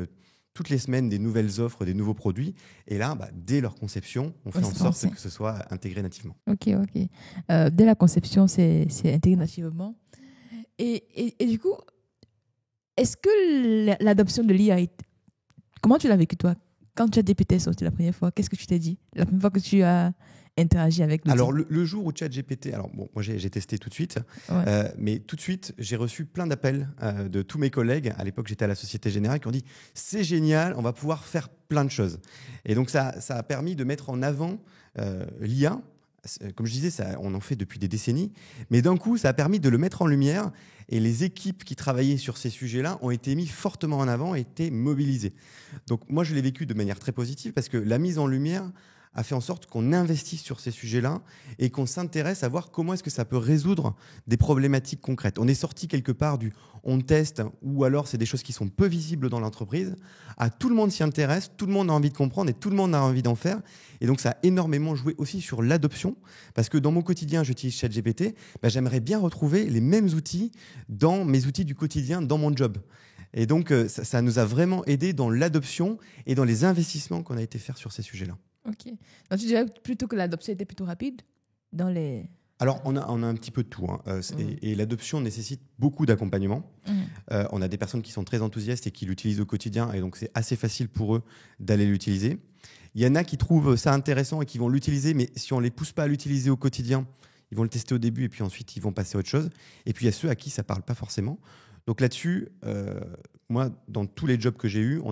toutes les semaines des nouvelles offres, des nouveaux produits. Et là, dès leur conception, on fait en sorte que ce soit intégré nativement. Ok. Dès la conception, c'est intégré nativement. Et du coup, est-ce que l'adoption de l'IA, comment tu l'as vécu toi? Quand ChatGPT est sorti la première fois, qu'est-ce que tu t'es dit? La première fois que tu as interagi avec l'outil? Alors, le jour où ChatGPT... Alors, bon, moi, j'ai testé tout de suite. Ouais. Mais tout de suite, j'ai reçu plein d'appels de tous mes collègues. À l'époque, j'étais à la Société Générale, qui ont dit « C'est génial, on va pouvoir faire plein de choses. » Et donc, ça a permis de mettre en avant l'IA. Comme je disais, on en fait depuis des décennies. Mais d'un coup, ça a permis de le mettre en lumière. Et les équipes qui travaillaient sur ces sujets-là ont été mises fortement en avant et été mobilisées. Donc, moi, je l'ai vécu de manière très positive parce que la mise en lumière a fait en sorte qu'on investisse sur ces sujets-là et qu'on s'intéresse à voir comment est-ce que ça peut résoudre des problématiques concrètes. On est sorti quelque part du « on teste » ou alors c'est des choses qui sont peu visibles dans l'entreprise. Tout le monde s'y intéresse, tout le monde a envie de comprendre et tout le monde a envie d'en faire. Et donc ça a énormément joué aussi sur l'adoption parce que dans mon quotidien, j'utilise ChatGPT. J'aimerais bien retrouver les mêmes outils dans mes outils du quotidien, dans mon job. Et donc ça nous a vraiment aidé dans l'adoption et dans les investissements qu'on a été faire sur ces sujets-là. Ok. Donc, tu dirais plutôt que l'adoption était plutôt rapide dans les... Alors, on a un petit peu de tout. Et l'adoption nécessite beaucoup d'accompagnement. On a des personnes qui sont très enthousiastes et qui l'utilisent au quotidien. Et donc, c'est assez facile pour eux d'aller l'utiliser. Il y en a qui trouvent ça intéressant et qui vont l'utiliser. Mais si on ne les pousse pas à l'utiliser au quotidien, ils vont le tester au début et puis ensuite, ils vont passer à autre chose. Et puis, il y a ceux à qui ça ne parle pas forcément. Donc là-dessus, moi, dans tous les jobs que j'ai eus,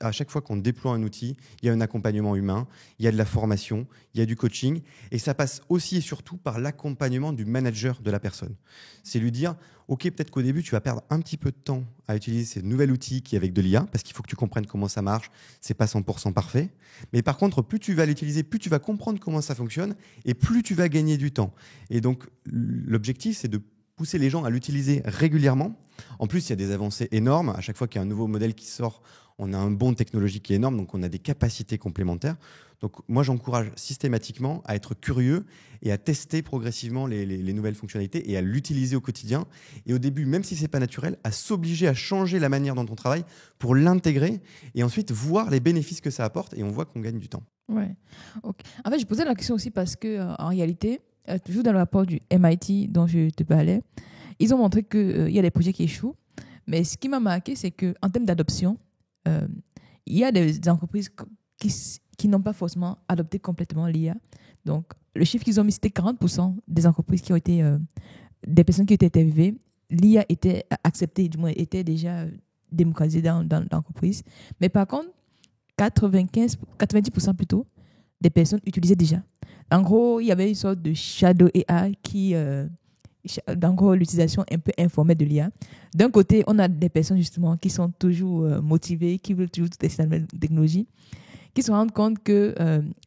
à chaque fois qu'on déploie un outil, il y a un accompagnement humain, il y a de la formation, il y a du coaching, et ça passe aussi et surtout par l'accompagnement du manager de la personne. C'est lui dire, OK, peut-être qu'au début, tu vas perdre un petit peu de temps à utiliser ces nouveaux outils qui est avec de l'IA, parce qu'il faut que tu comprennes comment ça marche, c'est pas 100% parfait. Mais par contre, plus tu vas l'utiliser, plus tu vas comprendre comment ça fonctionne, et plus tu vas gagner du temps. Et donc, l'objectif, c'est de pousser les gens à l'utiliser régulièrement. En plus, il y a des avancées énormes. À chaque fois qu'il y a un nouveau modèle qui sort, on a un bond technologique qui est énorme, donc on a des capacités complémentaires. Donc moi, j'encourage systématiquement à être curieux et à tester progressivement les nouvelles fonctionnalités et à l'utiliser au quotidien. Et au début, même si ce n'est pas naturel, à s'obliger à changer la manière dont on travaille pour l'intégrer et ensuite voir les bénéfices que ça apporte. Et on voit qu'on gagne du temps. Ouais. Ok. En fait, je posais la question aussi parce que, en réalité, toujours dans le rapport du MIT dont je te parlais, ils ont montré qu'il y a des projets qui échouent. Mais ce qui m'a marqué, c'est qu'en termes d'adoption, il y a des entreprises qui n'ont pas forcément adopté complètement l'IA. Donc, le chiffre qu'ils ont mis, c'était 40% des entreprises qui ont été, des personnes qui ont été interviewées, l'IA était acceptée, du moins était déjà démocratisée dans l'entreprise. Mais par contre, 90% plutôt des personnes utilisaient déjà. En gros, il y avait une sorte de shadow AI qui, en gros, l'utilisation un peu informelle de l'IA. D'un côté, on a des personnes justement qui sont toujours motivées, qui veulent toujours tester la nouvelle technologie, qui se rendent compte que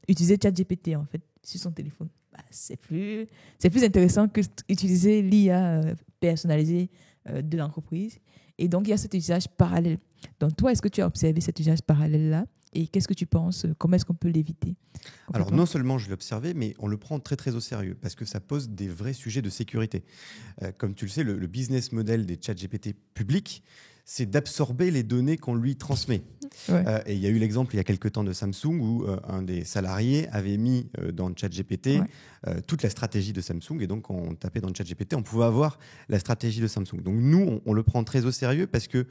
utiliser ChatGPT en fait sur son téléphone, c'est plus intéressant que utiliser l'IA personnalisée de l'entreprise. Et donc, il y a cet usage parallèle. Donc, toi, est-ce que tu as observé cet usage parallèle-là? Et qu'est-ce que tu penses? Comment est-ce qu'on peut l'éviter? Alors, non seulement je l'ai observé, mais on le prend très, très au sérieux parce que ça pose des vrais sujets de sécurité. Comme tu le sais, le business model des ChatGPT publics, c'est d'absorber les données qu'on lui transmet. Ouais. Et il y a eu l'exemple il y a quelques temps de Samsung où un des salariés avait mis dans ChatGPT toute la stratégie de Samsung. Et donc, on tapait dans ChatGPT, on pouvait avoir la stratégie de Samsung. Donc, nous, on le prend très au sérieux parce que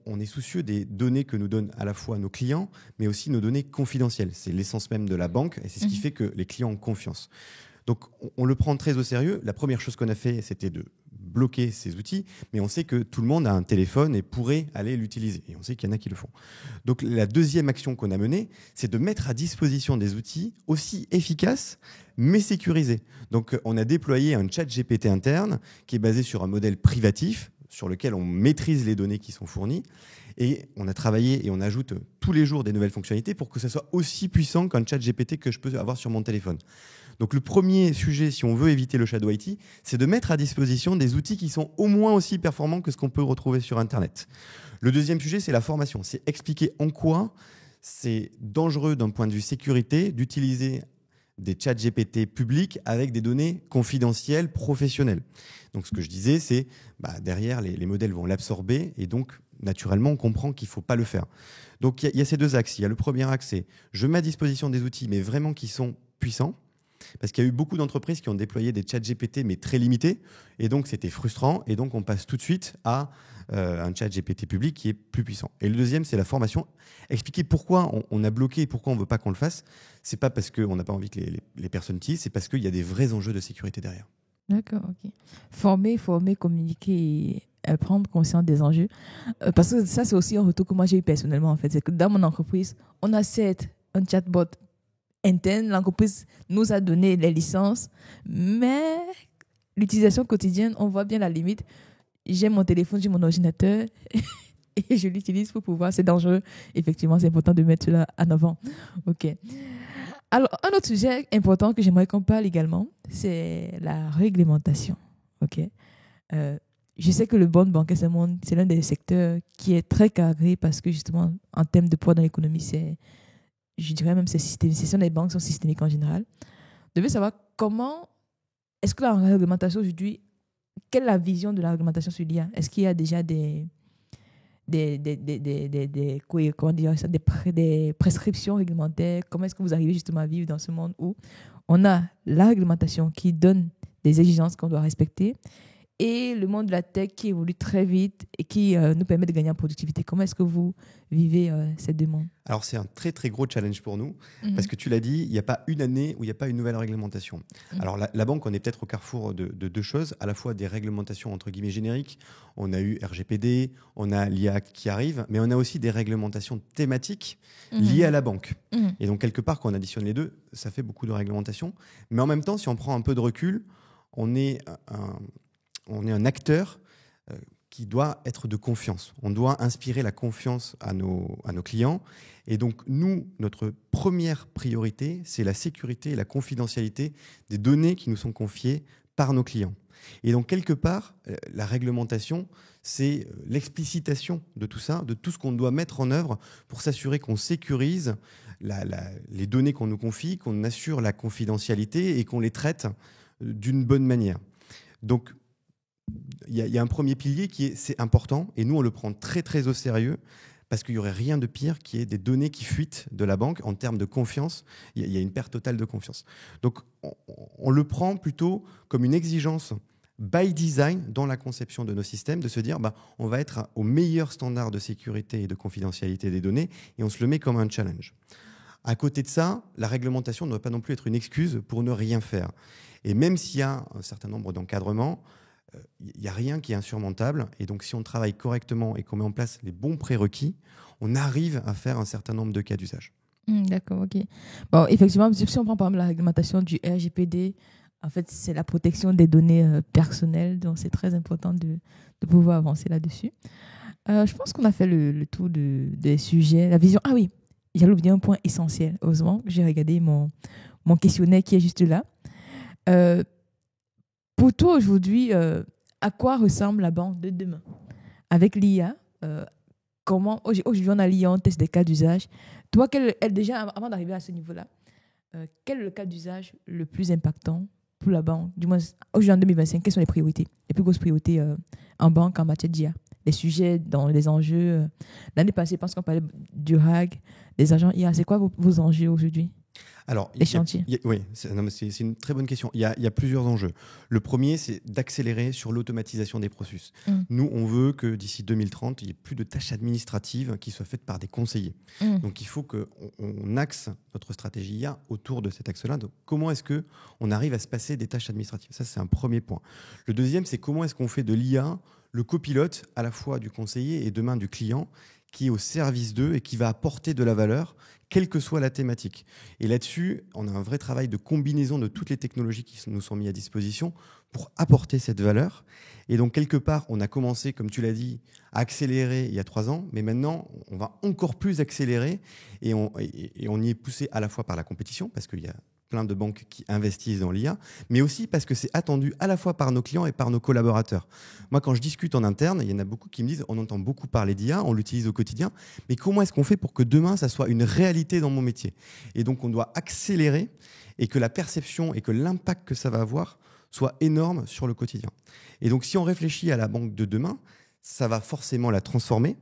on est soucieux des données que nous donnent à la fois nos clients, mais aussi nos données confidentielles. C'est l'essence même de la banque et c'est ce qui fait que les clients ont confiance. Donc, on le prend très au sérieux. La première chose qu'on a fait, c'était de bloquer ces outils, mais on sait que tout le monde a un téléphone et pourrait aller l'utiliser. Et on sait qu'il y en a qui le font. Donc, la deuxième action qu'on a menée, c'est de mettre à disposition des outils aussi efficaces, mais sécurisés. Donc, on a déployé un chat GPT interne qui est basé sur un modèle privatif, sur lequel on maîtrise les données qui sont fournies. Et on a travaillé et on ajoute tous les jours des nouvelles fonctionnalités pour que ça soit aussi puissant qu'un chat GPT que je peux avoir sur mon téléphone. Donc le premier sujet, si on veut éviter le shadow IT, c'est de mettre à disposition des outils qui sont au moins aussi performants que ce qu'on peut retrouver sur Internet. Le deuxième sujet, c'est la formation. C'est expliquer en quoi c'est dangereux d'un point de vue sécurité d'utiliser des chats GPT publics avec des données confidentielles, professionnelles. Donc ce que je disais, c'est derrière, les modèles vont l'absorber et donc naturellement, on comprend qu'il ne faut pas le faire. Donc il y a ces deux axes. Il y a le premier axe, c'est je mets à disposition des outils, mais vraiment qui sont puissants. Parce qu'il y a eu beaucoup d'entreprises qui ont déployé des chats GPT, mais très limités. Et donc, c'était frustrant. Et donc, on passe tout de suite à un chat GPT public qui est plus puissant. Et le deuxième, c'est la formation. Expliquer pourquoi on a bloqué et pourquoi on ne veut pas qu'on le fasse. Ce n'est pas parce qu'on n'a pas envie que les personnes utilisent, c'est parce qu'il y a des vrais enjeux de sécurité derrière. D'accord, ok. Former, communiquer et prendre conscience des enjeux. Parce que ça, c'est aussi un retour que moi, j'ai eu personnellement, en fait. C'est que dans mon entreprise, on a certes un chatbot interne, l'entreprise nous a donné les licences, mais l'utilisation quotidienne, on voit bien la limite. J'ai mon téléphone, j'ai mon ordinateur et je l'utilise pour pouvoir. C'est dangereux. Effectivement, c'est important de mettre cela en avant. OK. Alors, un autre sujet important que j'aimerais qu'on parle également, c'est la réglementation. OK. Je sais que le bond bancaire, c'est l'un des secteurs qui est très cadré parce que justement, en termes de poids dans l'économie, je dirais même c'est systémique. Ce sont les banques sont systémiques en général. Je veux savoir comment, est-ce que la réglementation aujourd'hui, quelle est la vision de la réglementation sur l'IA? Est-ce qu'il y a déjà des prescriptions réglementaires? Comment est-ce que vous arrivez justement à vivre dans ce monde où on a la réglementation qui donne des exigences qu'on doit respecter et le monde de la tech qui évolue très vite et qui nous permet de gagner en productivité? Comment est-ce que vous vivez ces deux mondes? Alors, c'est un très, très gros challenge pour nous parce que tu l'as dit, il n'y a pas une année où il n'y a pas une nouvelle réglementation. Alors, la banque, on est peut-être au carrefour de deux choses, à la fois des réglementations entre guillemets génériques. On a eu RGPD, on a l'IA qui arrive, mais on a aussi des réglementations thématiques liées à la banque. Et donc, quelque part, quand on additionne les deux, ça fait beaucoup de réglementations. Mais en même temps, si on prend un peu de recul, on est un acteur qui doit être de confiance. On doit inspirer la confiance à nos clients. Et donc, nous, notre première priorité, c'est la sécurité et la confidentialité des données qui nous sont confiées par nos clients. Et donc, quelque part, la réglementation, c'est l'explicitation de tout ça, de tout ce qu'on doit mettre en œuvre pour s'assurer qu'on sécurise les données qu'on nous confie, qu'on assure la confidentialité et qu'on les traite d'une bonne manière. Donc, il y a un premier pilier c'est important, et nous, on le prend très, très au sérieux, parce qu'il n'y aurait rien de pire qui est des données qui fuitent de la banque en termes de confiance. Il y a une perte totale de confiance. Donc, on le prend plutôt comme une exigence by design dans la conception de nos systèmes, de se dire on va être au meilleur standard de sécurité et de confidentialité des données, et on se le met comme un challenge. À côté de ça, la réglementation ne doit pas non plus être une excuse pour ne rien faire. Et même s'il y a un certain nombre d'encadrements, il n'y a rien qui est insurmontable. Et donc, si on travaille correctement et qu'on met en place les bons prérequis, on arrive à faire un certain nombre de cas d'usage. D'accord, ok. Bon, effectivement, si on prend par exemple la réglementation du RGPD, en fait, c'est la protection des données personnelles. Donc, c'est très important de pouvoir avancer là-dessus. Je pense qu'on a fait le tour des sujets. La vision. Ah oui, j'allais oublier un point essentiel. Heureusement, j'ai regardé mon questionnaire qui est juste là. Pour toi, aujourd'hui, à quoi ressemble la banque de demain? Avec l'IA, aujourd'hui, on a l'IA, on teste des cas d'usage. Toi, déjà, avant d'arriver à ce niveau-là, quel est le cas d'usage le plus impactant pour la banque? Du moins, aujourd'hui, en 2025, quelles sont les priorités, les plus grosses priorités en banque en matière d'IA? Les sujets, dans les enjeux. L'année passée, je pense qu'on parlait du RAG, des agents IA. C'est quoi vos enjeux aujourd'hui? Alors, les chantiers. Oui, c'est une très bonne question. Il y a plusieurs enjeux. Le premier, c'est d'accélérer sur l'automatisation des processus. Nous, on veut que d'ici 2030, il n'y ait plus de tâches administratives qui soient faites par des conseillers. Donc, il faut qu'on axe notre stratégie IA autour de cet axe-là. Donc, comment est-ce qu'on arrive à se passer des tâches administratives? Ça, c'est un premier point. Le deuxième, c'est comment est-ce qu'on fait de l'IA le copilote à la fois du conseiller et demain du client, qui est au service d'eux et qui va apporter de la valeur, quelle que soit la thématique. Et là-dessus, on a un vrai travail de combinaison de toutes les technologies qui nous sont mises à disposition pour apporter cette valeur. Et donc, quelque part, on a commencé, comme tu l'as dit, à accélérer il y a 3 ans, mais maintenant, on va encore plus accélérer et on y est poussé à la fois par la compétition, parce qu'il y a plein de banques qui investissent dans l'IA, mais aussi parce que c'est attendu à la fois par nos clients et par nos collaborateurs. Moi, quand je discute en interne, il y en a beaucoup qui me disent, on entend beaucoup parler d'IA, on l'utilise au quotidien, mais comment est-ce qu'on fait pour que demain, ça soit une réalité dans mon métier? Et donc, on doit accélérer et que la perception et que l'impact que ça va avoir soit énorme sur le quotidien. Et donc, si on réfléchit à la banque de demain, ça va forcément la transformer.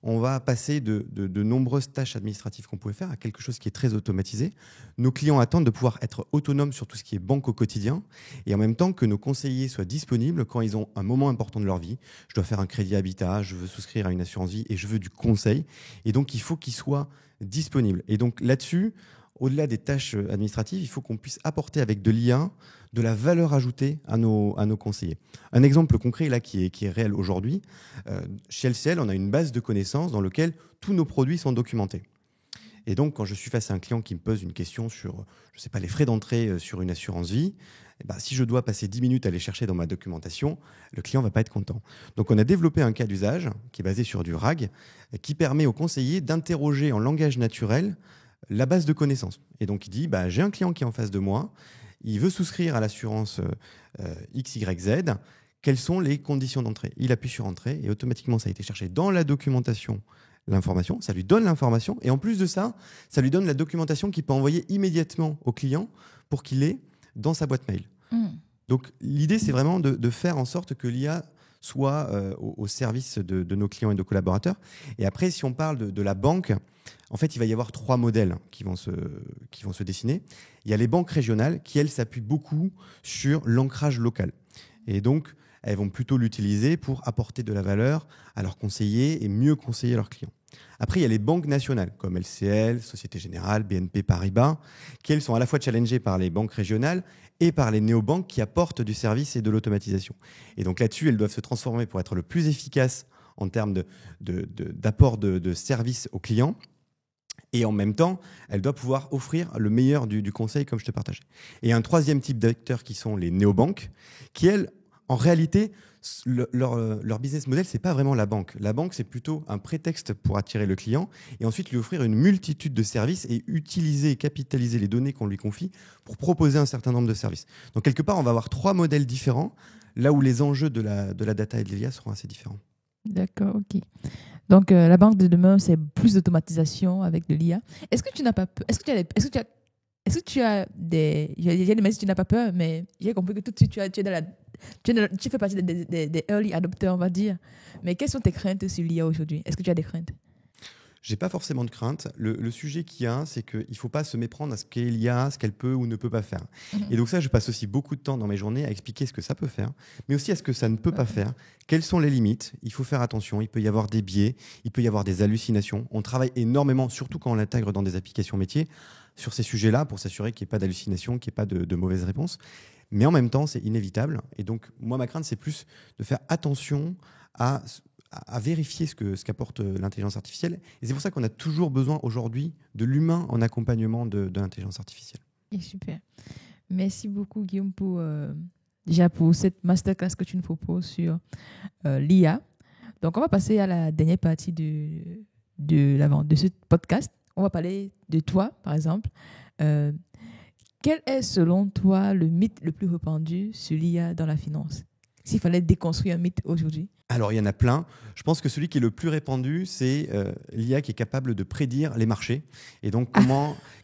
On va passer de nombreuses tâches administratives qu'on pouvait faire à quelque chose qui est très automatisé. Nos clients attendent de pouvoir être autonomes sur tout ce qui est banque au quotidien et en même temps que nos conseillers soient disponibles quand ils ont un moment important de leur vie. Je dois faire un crédit habitat, je veux souscrire à une assurance vie et je veux du conseil. Et donc, il faut qu'ils soient disponibles. Et donc, là-dessus, au-delà des tâches administratives, il faut qu'on puisse apporter avec de l'IA de la valeur ajoutée à nos conseillers. Un exemple concret là qui est réel aujourd'hui, chez LCL, on a une base de connaissances dans laquelle tous nos produits sont documentés. Et donc, quand je suis face à un client qui me pose une question sur, je sais pas, les frais d'entrée sur une assurance vie, si je dois passer 10 minutes à les chercher dans ma documentation, le client va pas être content. Donc, on a développé un cas d'usage qui est basé sur du RAG, qui permet aux conseillers d'interroger en langage naturel la base de connaissances. Et donc, il dit, j'ai un client qui est en face de moi, il veut souscrire à l'assurance XYZ, quelles sont les conditions d'entrée? Il appuie sur entrée et automatiquement, ça a été cherché dans la documentation, l'information, ça lui donne l'information et en plus de ça, ça lui donne la documentation qu'il peut envoyer immédiatement au client pour qu'il l'ait dans sa boîte mail. Donc, l'idée, c'est vraiment de faire en sorte que l'IA soit au service de nos clients et de nos collaborateurs. Et après, si on parle de la banque, en fait, il va y avoir 3 modèles qui vont se dessiner. Il y a les banques régionales qui, elles, s'appuient beaucoup sur l'ancrage local. Et donc, elles vont plutôt l'utiliser pour apporter de la valeur à leurs conseillers et mieux conseiller leurs clients. Après, il y a les banques nationales, comme LCL, Société Générale, BNP Paribas, qui, elles, sont à la fois challengées par les banques régionales et par les néobanques qui apportent du service et de l'automatisation. Et donc là-dessus, elles doivent se transformer pour être le plus efficaces en termes d'apport de services aux clients. Et en même temps, elle doit pouvoir offrir le meilleur du conseil, comme je te partageais. Et un troisième type d'acteurs qui sont les néobanques, qui, elles, En réalité, leur business model, c'est pas vraiment la banque. La banque, c'est plutôt un prétexte pour attirer le client et ensuite lui offrir une multitude de services et utiliser et capitaliser les données qu'on lui confie pour proposer un certain nombre de services. Donc, quelque part, on va avoir 3 modèles différents, là où les enjeux de la data et de l'IA seront assez différents. D'accord, ok. Donc, la banque de demain, c'est plus d'automatisation avec de l'IA. Est-ce que tu n'as pas peur? Est-ce que tu as des... Il y a des messages, tu n'as pas peur, mais j'ai compris que tout de suite, tu fais partie des early adopters, on va dire. Mais quelles sont tes craintes sur l'IA aujourd'hui? Est-ce que tu as des craintes? J'ai pas forcément de crainte. Le sujet qu'il y a, c'est qu'il ne faut pas se méprendre à ce qu'est l'IA, ce qu'elle peut ou ne peut pas faire. Et donc ça, je passe aussi beaucoup de temps dans mes journées à expliquer ce que ça peut faire, mais aussi à ce que ça ne peut pas faire. Quelles sont les limites? Il faut faire attention. Il peut y avoir des biais, il peut y avoir des hallucinations. On travaille énormément, surtout quand on l'intègre dans des applications métiers, sur ces sujets-là pour s'assurer qu'il n'y ait pas d'hallucination, qu'il n'y ait pas de mauvaises réponses. Mais en même temps, c'est inévitable. Et donc, moi, ma crainte, c'est plus de faire attention à vérifier ce qu'apporte l'intelligence artificielle. Et c'est pour ça qu'on a toujours besoin aujourd'hui de l'humain en accompagnement de l'intelligence artificielle. Et super. Merci beaucoup, Guillaume, déjà pour cette masterclass que tu nous proposes sur l'IA. Donc, on va passer à la dernière partie de ce podcast. On va parler de toi, par exemple. Quel est, selon toi, le mythe le plus répandu sur l'IA dans la finance? S'il fallait déconstruire un mythe aujourd'hui. Alors, il y en a plein. Je pense que celui qui est le plus répandu, c'est l'IA qui est capable de prédire les marchés. Et donc,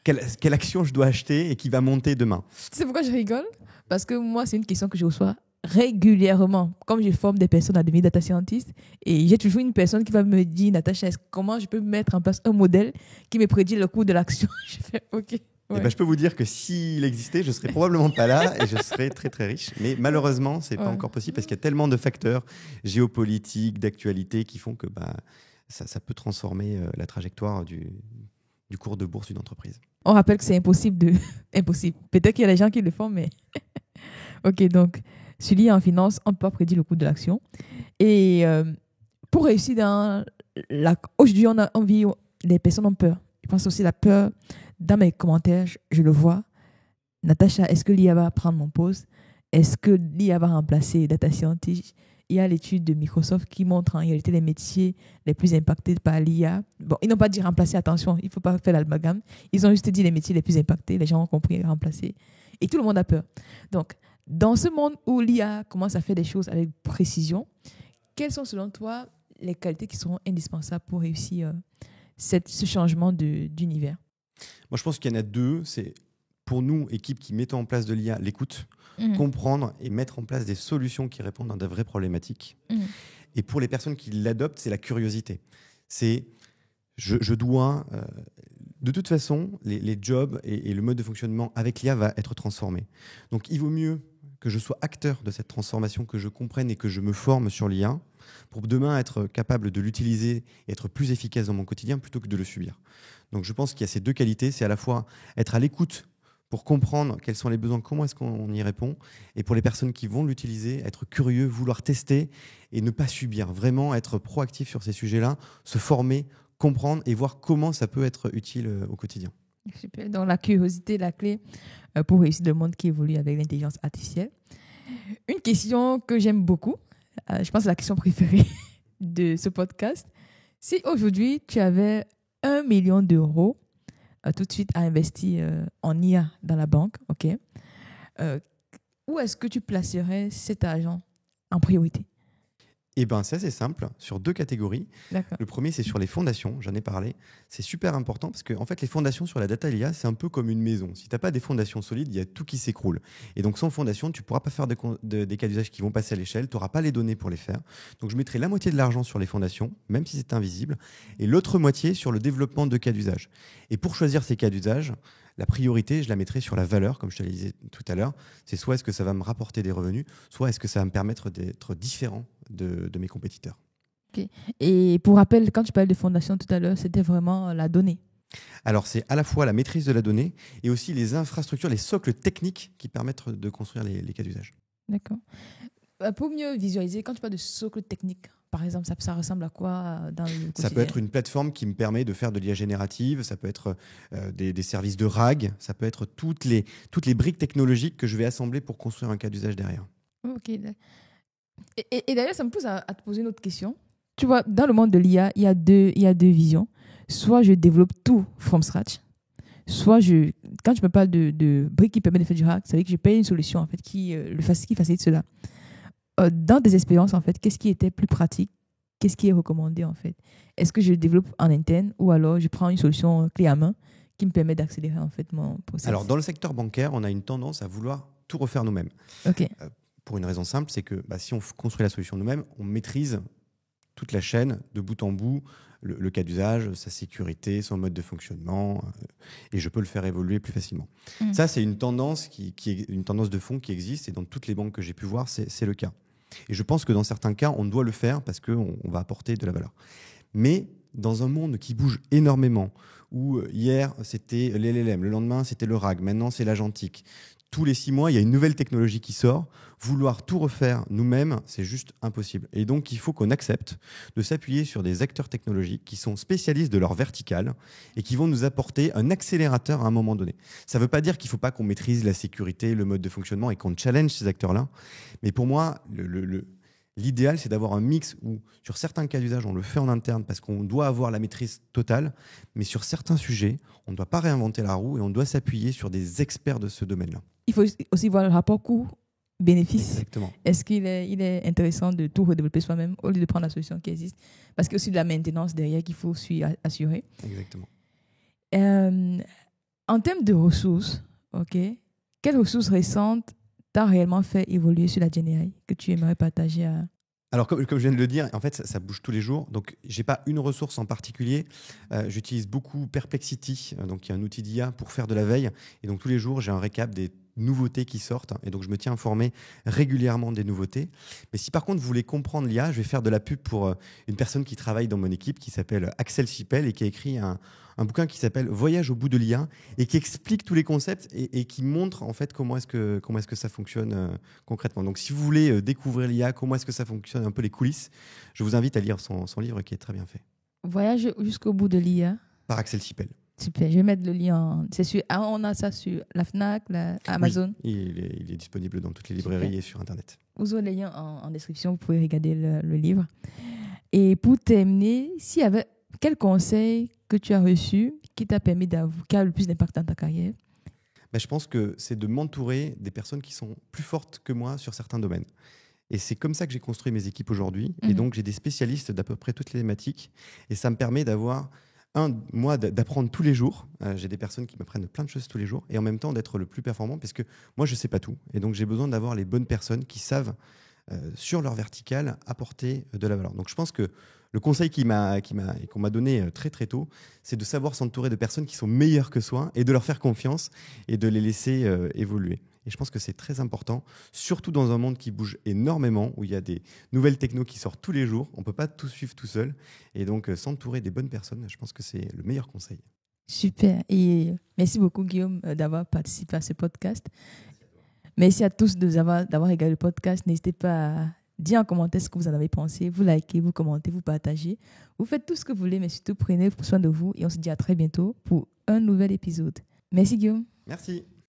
quelle action je dois acheter et qui va monter demain. Tu sais pourquoi je rigole? Parce que moi, c'est une question que je reçois régulièrement. Comme je forme des personnes à devenir data scientist, et j'ai toujours une personne qui va me dire, Natacha, comment je peux mettre en place un modèle qui me prédit le cours de l'action? Je fais OK. Ouais. Je peux vous dire que s'il existait, je ne serais probablement pas là et je serais très très riche. Mais malheureusement, ce n'est pas encore possible parce qu'il y a tellement de facteurs géopolitiques, d'actualité qui font que ça peut transformer la trajectoire du cours de bourse d'une entreprise. On rappelle que c'est impossible. Impossible. Peut-être qu'il y a des gens qui le font, mais... OK, donc, sur l'IA en finance, on ne peut pas prédire le cours de l'action. Et pour réussir aujourd'hui, les personnes ont peur. Je pense aussi la peur. Dans mes commentaires, je le vois. Natacha, est-ce que l'IA va prendre mon poste? Est-ce que l'IA va remplacer les data scientists? Il y a l'étude de Microsoft qui montre en réalité les métiers les plus impactés par l'IA. Bon, ils n'ont pas dit remplacer, attention, il ne faut pas faire l'amalgame. Ils ont juste dit les métiers les plus impactés. Les gens ont compris remplacer. Et tout le monde a peur. Donc, dans ce monde où l'IA commence à faire des choses avec précision, quelles sont selon toi les qualités qui seront indispensables pour réussir ce changement d'univers? Moi, je pense qu'il y en a 2. C'est pour nous, équipe qui mettons en place de l'IA, l'écoute, comprendre et mettre en place des solutions qui répondent à de vraies problématiques. Et pour les personnes qui l'adoptent, c'est la curiosité. C'est je dois... de toute façon, les jobs et le mode de fonctionnement avec l'IA va être transformé. Donc, il vaut mieux que je sois acteur de cette transformation, que je comprenne et que je me forme sur l'IA pour demain être capable de l'utiliser et être plus efficace dans mon quotidien plutôt que de le subir. Donc, je pense qu'il y a ces 2 qualités. C'est à la fois être à l'écoute pour comprendre quels sont les besoins, comment est-ce qu'on y répond. Et pour les personnes qui vont l'utiliser, être curieux, vouloir tester et ne pas subir. Vraiment être proactif sur ces sujets-là, se former, comprendre et voir comment ça peut être utile au quotidien. Super. Donc, la curiosité est la clé pour réussir le monde qui évolue avec l'intelligence artificielle. Une question que j'aime beaucoup, je pense que c'est la question préférée de ce podcast. Si aujourd'hui, tu avais 1 million d'euros tout de suite à investir en IA dans la banque, OK, où est-ce que tu placerais cet argent en priorité? Eh bien, c'est assez simple, sur 2 catégories. D'accord. Le premier, c'est sur les fondations, j'en ai parlé. C'est super important parce que en fait, les fondations sur la data et l'IA, c'est un peu comme une maison. Si tu n'as pas des fondations solides, il y a tout qui s'écroule. Et donc, sans fondation, tu ne pourras pas faire des cas d'usage qui vont passer à l'échelle, tu n'auras pas les données pour les faire. Donc, je mettrai la moitié de l'argent sur les fondations, même si c'est invisible, et l'autre moitié sur le développement de cas d'usage. Et pour choisir ces cas d'usage, la priorité, je la mettrai sur la valeur, comme je te le disais tout à l'heure. C'est soit est-ce que ça va me rapporter des revenus, soit est-ce que ça va me permettre d'être différent de mes compétiteurs. Okay. Et pour rappel, quand tu parlais de fondation tout à l'heure, c'était vraiment la donnée. Alors, c'est à la fois la maîtrise de la donnée et aussi les infrastructures, les socles techniques qui permettent de construire les cas d'usage. D'accord. Pour mieux visualiser, quand tu parles de socle technique, par exemple, ça ressemble à quoi dans le quotidien? Ça peut être une plateforme qui me permet de faire de l'IA générative, ça peut être des services de RAG, ça peut être toutes les briques technologiques que je vais assembler pour construire un cas d'usage derrière. Ok. Et d'ailleurs, ça me pousse à te poser une autre question. Tu vois, dans le monde de l'IA, il y a deux visions. Soit je développe tout from scratch, soit quand je me parle de briques qui permettent de faire du hack, ça veut dire que je paye une solution en fait, qui facilite cela. Dans tes expériences, en fait, qu'est-ce qui était plus pratique? Qu'est-ce qui est recommandé en fait? Est-ce que je développe en interne ou alors je prends une solution clé à main qui me permet d'accélérer en fait mon process? Alors, dans le secteur bancaire, on a une tendance à vouloir tout refaire nous-mêmes. Ok. Pour une raison simple, c'est que si on construit la solution nous-mêmes, on maîtrise toute la chaîne de bout en bout, le cas d'usage, sa sécurité, son mode de fonctionnement, et je peux le faire évoluer plus facilement. Ça, c'est une tendance qui est une tendance de fond qui existe, et dans toutes les banques que j'ai pu voir, c'est le cas. Et je pense que dans certains cas, on doit le faire parce qu'on va apporter de la valeur. Mais dans un monde qui bouge énormément, où hier c'était l'LLM, le lendemain c'était le RAG, maintenant c'est l'agentique. Tous les 6 mois, il y a une nouvelle technologie qui sort. Vouloir tout refaire nous-mêmes, c'est juste impossible. Et donc, il faut qu'on accepte de s'appuyer sur des acteurs technologiques qui sont spécialistes de leur verticale et qui vont nous apporter un accélérateur à un moment donné. Ça ne veut pas dire qu'il ne faut pas qu'on maîtrise la sécurité, le mode de fonctionnement et qu'on challenge ces acteurs-là. Mais pour moi, l'idéal, c'est d'avoir un mix où, sur certains cas d'usage, on le fait en interne parce qu'on doit avoir la maîtrise totale, mais sur certains sujets, on ne doit pas réinventer la roue et on doit s'appuyer sur des experts de ce domaine-là. Il faut aussi voir le rapport coût-bénéfice. Exactement. Est-ce qu'il est intéressant de tout redévelopper soi-même au lieu de prendre la solution qui existe? Parce qu'il y a aussi de la maintenance derrière qu'il faut aussi assurer. Exactement. En termes de ressources, quelles ressources récentes t'as réellement fait évoluer sur la GenAI que tu aimerais partager à... Alors, comme je viens de le dire, en fait, ça bouge tous les jours. Donc, je n'ai pas une ressource en particulier. J'utilise beaucoup Perplexity, donc qui est un outil d'IA pour faire de la veille. Et donc, tous les jours, j'ai un récap des nouveautés qui sortent. Et donc, je me tiens informé régulièrement des nouveautés. Mais si par contre, vous voulez comprendre l'IA, je vais faire de la pub pour une personne qui travaille dans mon équipe qui s'appelle Axel Sipel et qui a écrit un bouquin qui s'appelle Voyage au bout de l'IA et qui explique tous les concepts et qui montre en fait comment est-ce que ça fonctionne concrètement. Donc, si vous voulez découvrir l'IA, comment est-ce que ça fonctionne, un peu les coulisses, je vous invite à lire son livre qui est très bien fait. Voyage jusqu'au bout de l'IA. Par Axel Sipel. Super, je vais mettre le lien. On a ça sur la FNAC, Amazon. Oui, il est disponible dans toutes les librairies. Super. Et sur Internet. Vous aurez les liens en description, vous pouvez regarder le livre. Et pour terminer, s'il y avait quel conseil que tu as reçu qui t'a permis qui a le plus d'impact dans ta carrière? Je pense que c'est de m'entourer des personnes qui sont plus fortes que moi sur certains domaines. Et c'est comme ça que j'ai construit mes équipes aujourd'hui. Et donc, j'ai des spécialistes d'à peu près toutes les thématiques. Et ça me permet d'avoir, moi, d'apprendre tous les jours. J'ai des personnes qui m'apprennent plein de choses tous les jours. Et en même temps, d'être le plus performant parce que moi, je ne sais pas tout. Et donc, j'ai besoin d'avoir les bonnes personnes qui savent, sur leur verticale, apporter de la valeur. Donc, je pense que le conseil qu'on m'a donné très très tôt, c'est de savoir s'entourer de personnes qui sont meilleures que soi et de leur faire confiance et de les laisser évoluer. Et je pense que c'est très important, surtout dans un monde qui bouge énormément, où il y a des nouvelles technos qui sortent tous les jours. On ne peut pas tout suivre tout seul. Et donc, s'entourer des bonnes personnes, je pense que c'est le meilleur conseil. Super. Et merci beaucoup, Guillaume, d'avoir participé à ce podcast. Merci à tous d'avoir regardé le podcast. N'hésitez pas à dire en commentaire ce que vous en avez pensé. Vous likez, vous commentez, vous partagez. Vous faites tout ce que vous voulez, mais surtout prenez soin de vous. Et on se dit à très bientôt pour un nouvel épisode. Merci, Guillaume. Merci.